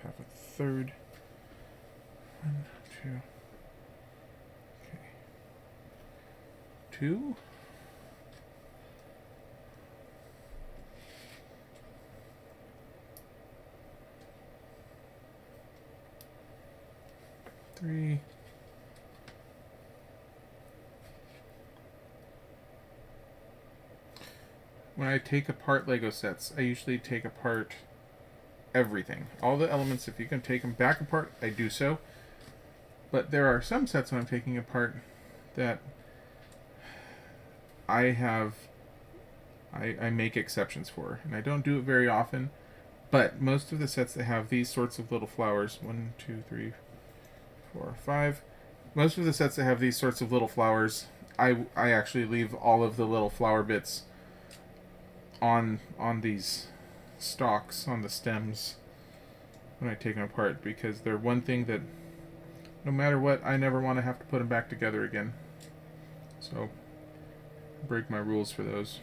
have a third. 1, 2. Okay. 2. Three. When I take apart Lego sets, I usually take apart everything. All the elements, if you can take them back apart, I do so. But there are some sets when I'm taking apart that I make exceptions for. And I don't do it very often. But most of the sets that have these sorts of little flowers, 1, 2, 3, 4, 5. Most of the sets that have these sorts of little flowers, I actually leave all of the little flower bits on these stalks, on the stems, when I take them apart, because they're one thing that no matter what, I never want to have to put them back together again. So, break my rules for those.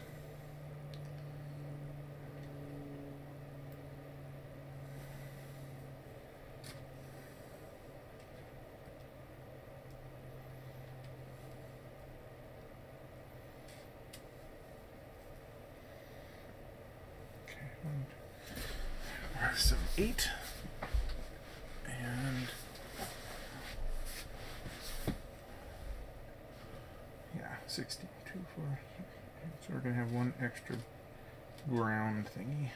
So 8 and yeah, 16. 2, 4. So we're gonna have one extra ground thingy.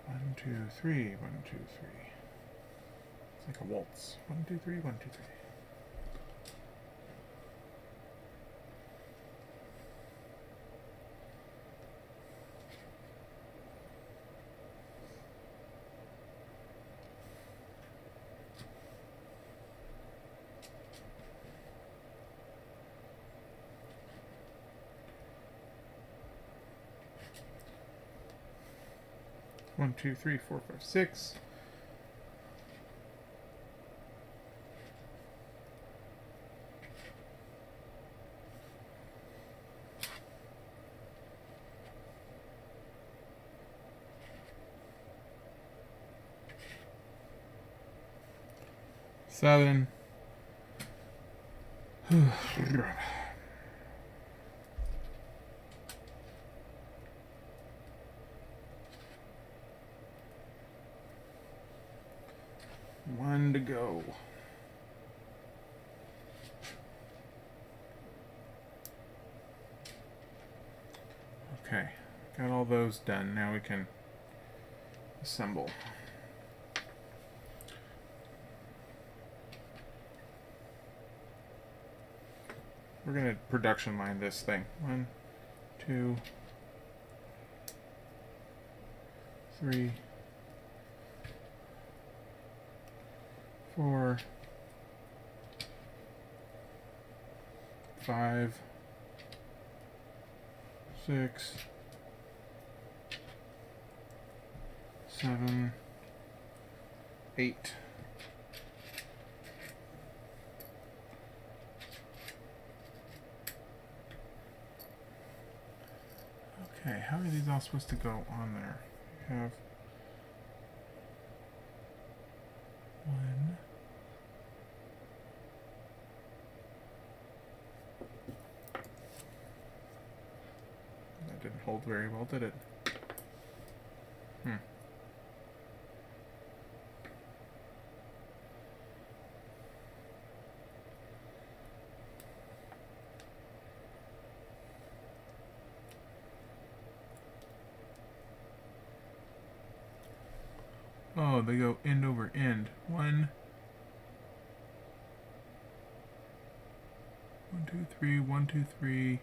One, two, three. 1, 2, 3. It's like a waltz. 1, 2, 3. 1, 2, 3. One, two, three, 4, 5, 6. Seven. One to go. Okay, got all those done. Now we can assemble. We're going to production line this thing. 1, 2, 3, 4, 5, 6, 7, 8. Okay, how are these all supposed to go on there? We have one. That didn't hold very well, did it? Oh, they go end over end. One, 2, 3, 1, 2, 3.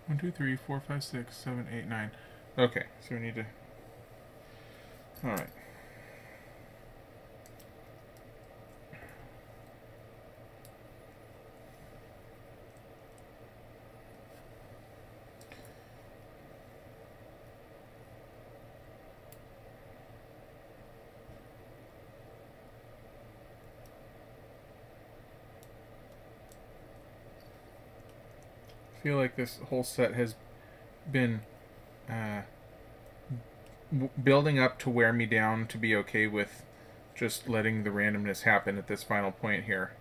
1, 2, 3, 4, 5, 6, 7, 8, 9. Okay, so we need to. Alright. I feel like this whole set has been building up to wear me down to be okay with just letting the randomness happen at this final point here.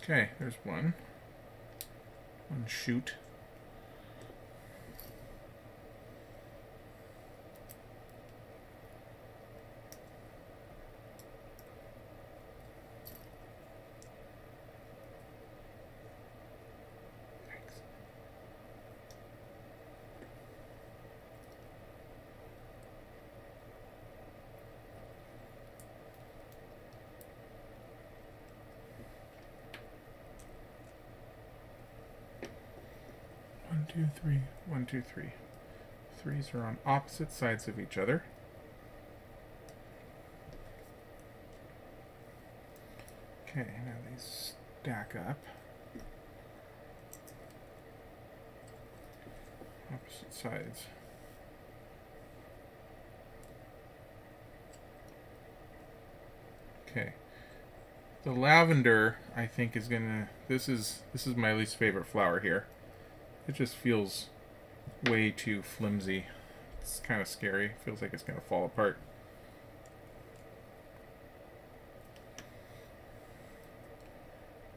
Okay, there's one shoot. One, two, three. 1, 2, 3. Threes are on opposite sides of each other. Okay, now these stack up. Opposite sides. Okay. The lavender, I think, is gonna. This is my least favorite flower here. It just feels way too flimsy. It's kind of scary. Feels like it's gonna fall apart.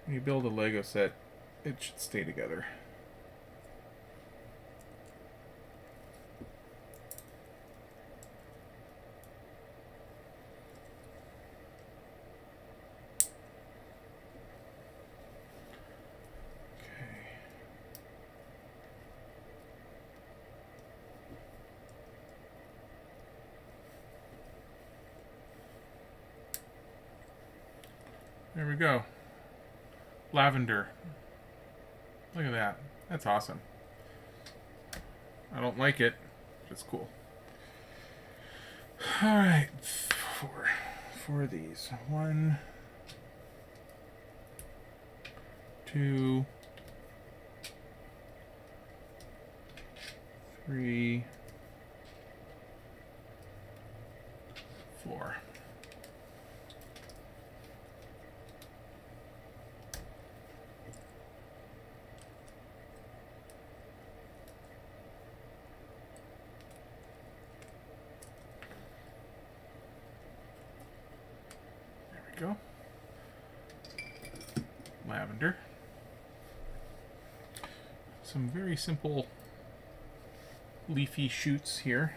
When you build a Lego set, it should stay together. There we go. Lavender. Look at that. That's awesome. I don't like it, but it's cool. Alright. Four of these. 1, 2, 3, 4. Go. Lavender. Some very simple leafy shoots here.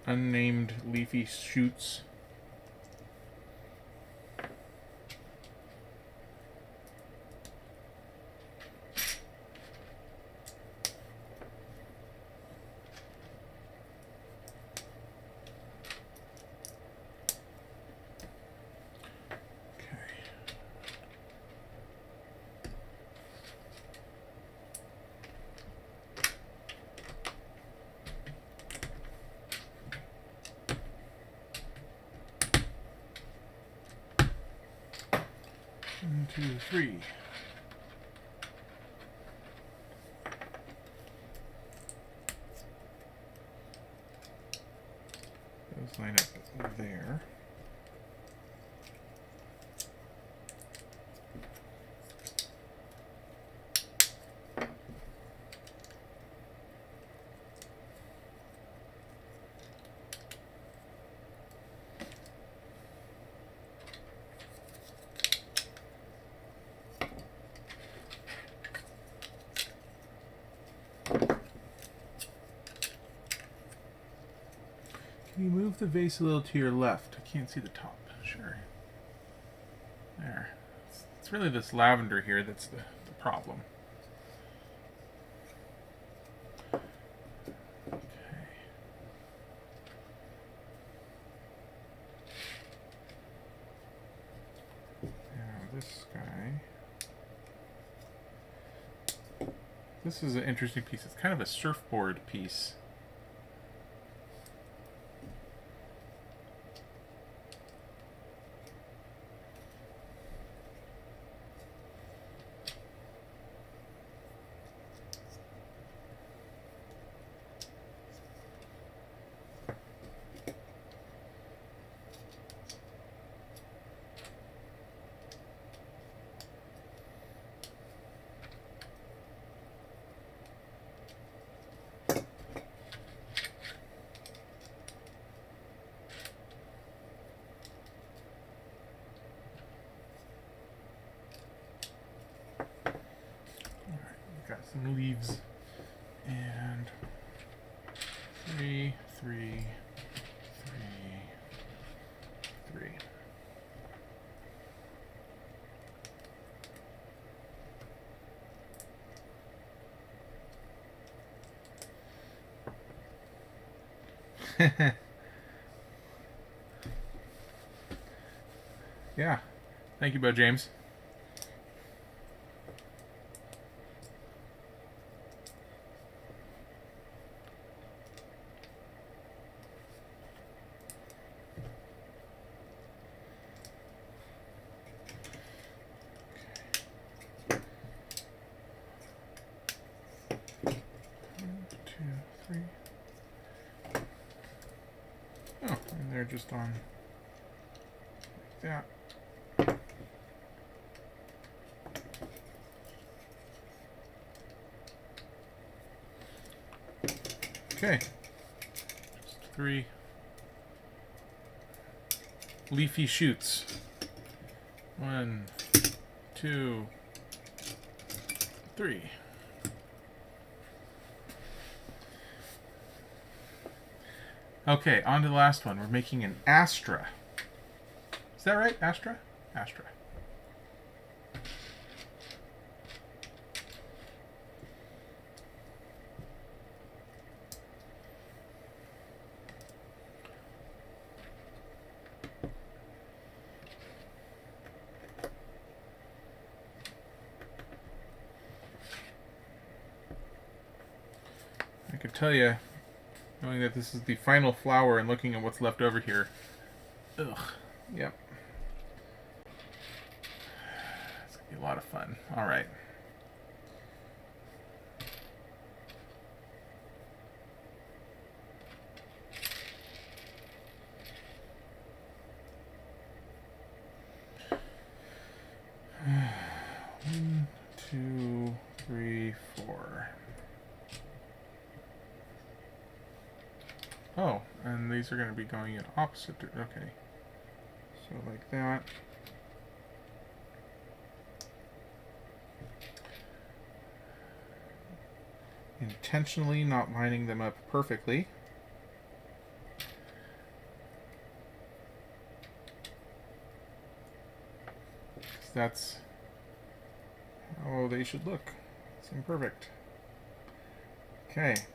Unnamed leafy shoots. One, 2, 3. Those line up there. move the vase a little to your left. I can't see the top. Sure. There. It's really this lavender here that's the problem. Okay. Now this guy. This is an interesting piece. It's kind of a surfboard piece. Got some leaves and 3, 3, 3, 3. Yeah. Thank you, Bo James. Oh, and they're just on like that. Okay. Just 3 leafy shoots. 1, 2, 3. Okay, on to the last one. We're making an Astra. Is that right? Astra? Astra. I could tell you, knowing that this is the final flower and looking at what's left over here. Ugh. Yep. It's going to be a lot of fun. All right. One, 2, 3, 4. Oh, and these are going to be going in opposite. Okay. So like that. Intentionally not lining them up perfectly. That's how they should look. It's imperfect. Okay. It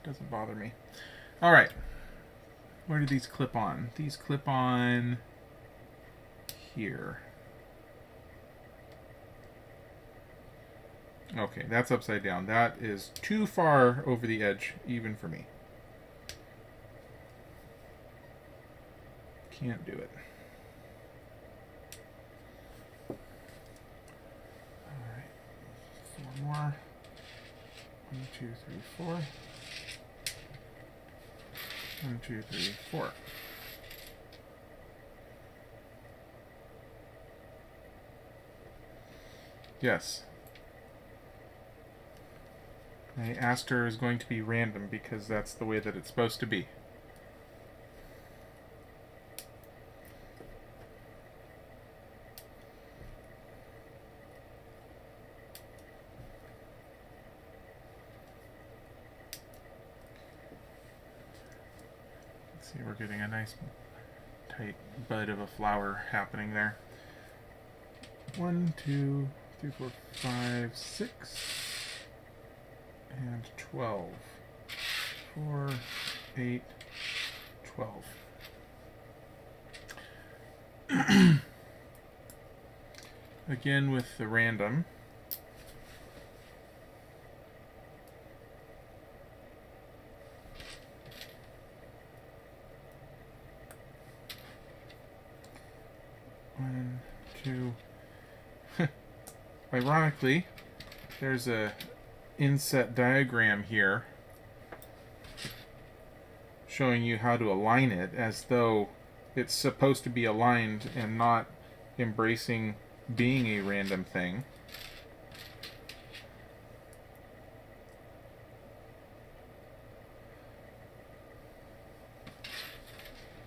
doesn't bother me. All right. Where do these clip on? These clip on here. Okay, that's upside down. That is too far over the edge, even for me. Can't do it. Alright. 4 more. 1, 2, 3, 4. 1, 2, 3, 4. Yes. My aster is going to be random because that's the way that it's supposed to be. See, we're getting a nice tight bud of a flower happening there. 1, 2, 3, 4, 5, 6, and 12. 4, 8, 12. Again with the random. One, two. Ironically, there's a inset diagram here showing you how to align it as though it's supposed to be aligned and not embracing being a random thing.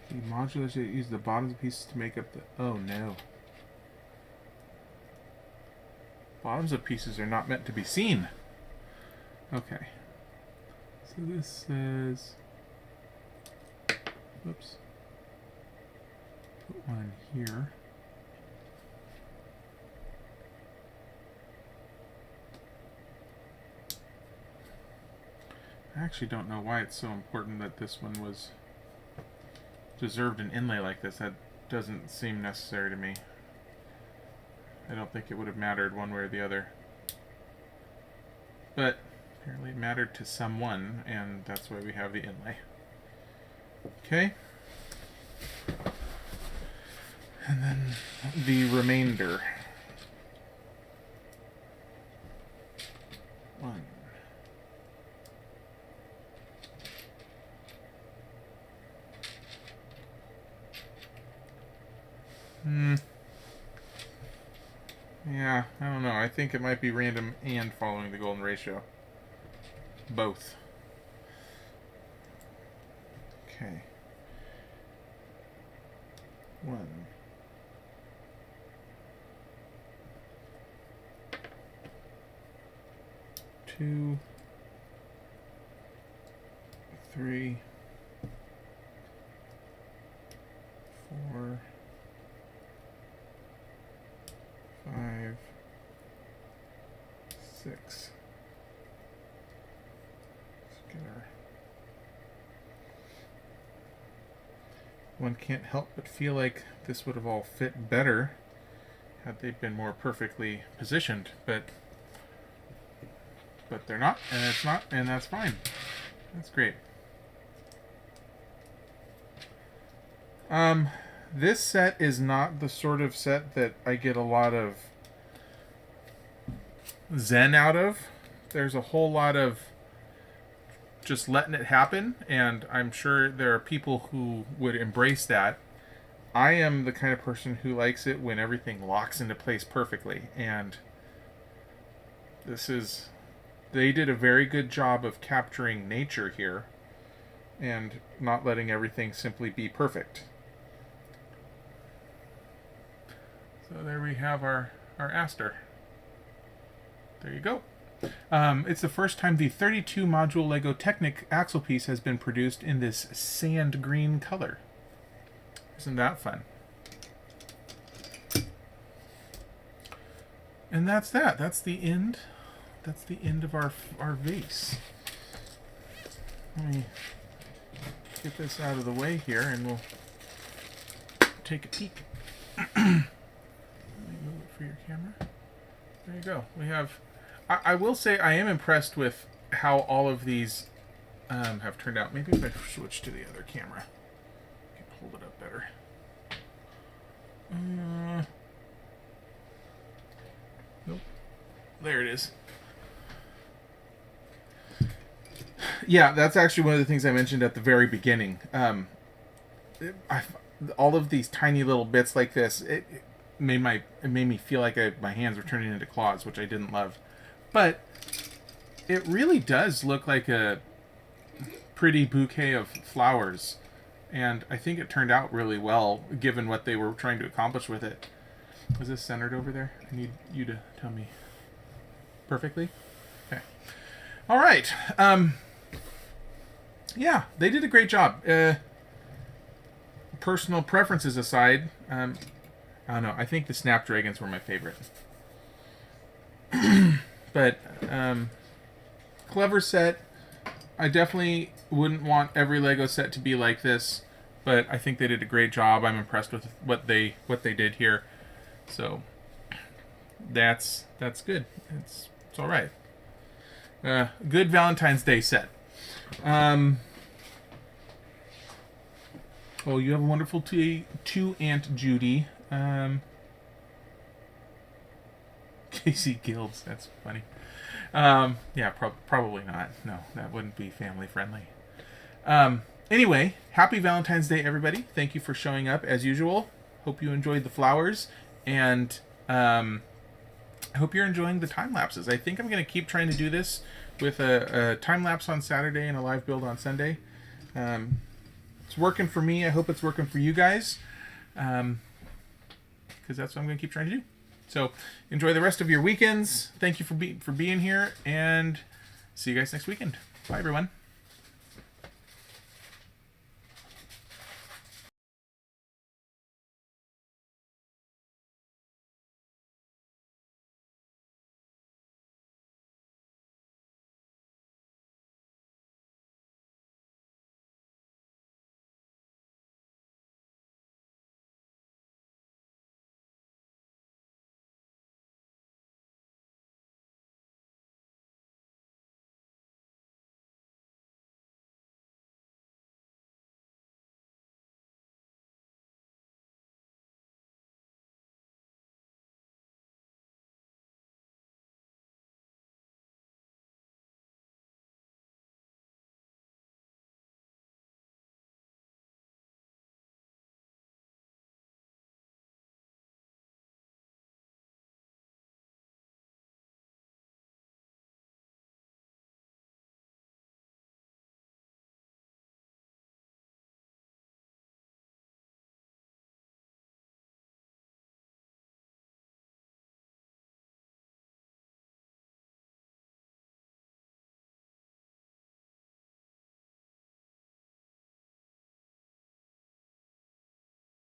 The modulars use the bottoms of pieces to make up the... Oh no. Bottoms of pieces are not meant to be seen. Okay. So this says... Whoops. Put one here. I actually don't know why it's so important that this one was deserved an inlay like this. That doesn't seem necessary to me. I don't think it would have mattered one way or the other. But apparently it mattered to someone, and that's why we have the inlay. Okay. And then the remainder. 1. Yeah, I don't know. I think it might be random and following the golden ratio. Both. Okay. 1. 2. 3. 4. 5, 6. Let's get our... One can't help but feel like this would have all fit better had they been more perfectly positioned, but they're not, and it's not, and that's fine. That's great. This set is not the sort of set that I get a lot of zen out of. There's a whole lot of just letting it happen, and I'm sure there are people who would embrace that. I am the kind of person who likes it when everything locks into place perfectly, and they did a very good job of capturing nature here and not letting everything simply be perfect. So there we have our aster. There you go. It's the first time the 32 module Lego Technic axle piece has been produced in this sand green color. Isn't that fun? And that's that. That's the end. That's the end of our vase. Let me get this out of the way here and we'll take a peek. Move it for your camera. There you go. We have... I will say I am impressed with how all of these have turned out. Maybe if I switch to the other camera, I can hold it up better. Nope. There it is. Yeah, that's actually one of the things I mentioned at the very beginning. All of these tiny little bits like this, it made me feel like my hands were turning into claws, which I didn't love. But it really does look like a pretty bouquet of flowers, and I think it turned out really well given what they were trying to accomplish with it. Is this centered over there? I need you to tell me. Perfectly? Okay. All right. Yeah, they did a great job. personal preferences aside, I don't know. I think the Snapdragons were my favorite. But clever set. I definitely wouldn't want every Lego set to be like this, but I think they did a great job. I'm impressed with what they did here. So that's good. It's all right. Good Valentine's Day set. Oh, you have a wonderful to Aunt Judy. CaseyBuilds. That's funny. Yeah, probably not. No, that wouldn't be family friendly. Anyway, happy Valentine's Day, everybody. Thank you for showing up as usual. Hope you enjoyed the flowers, and I hope you're enjoying the time lapses. I think I'm going to keep trying to do this with a time lapse on Saturday and a live build on Sunday. It's working for me. I hope it's working for you guys, because that's what I'm going to keep trying to do. So enjoy the rest of your weekends. Thank you for being here, and see you guys next weekend. Bye, everyone.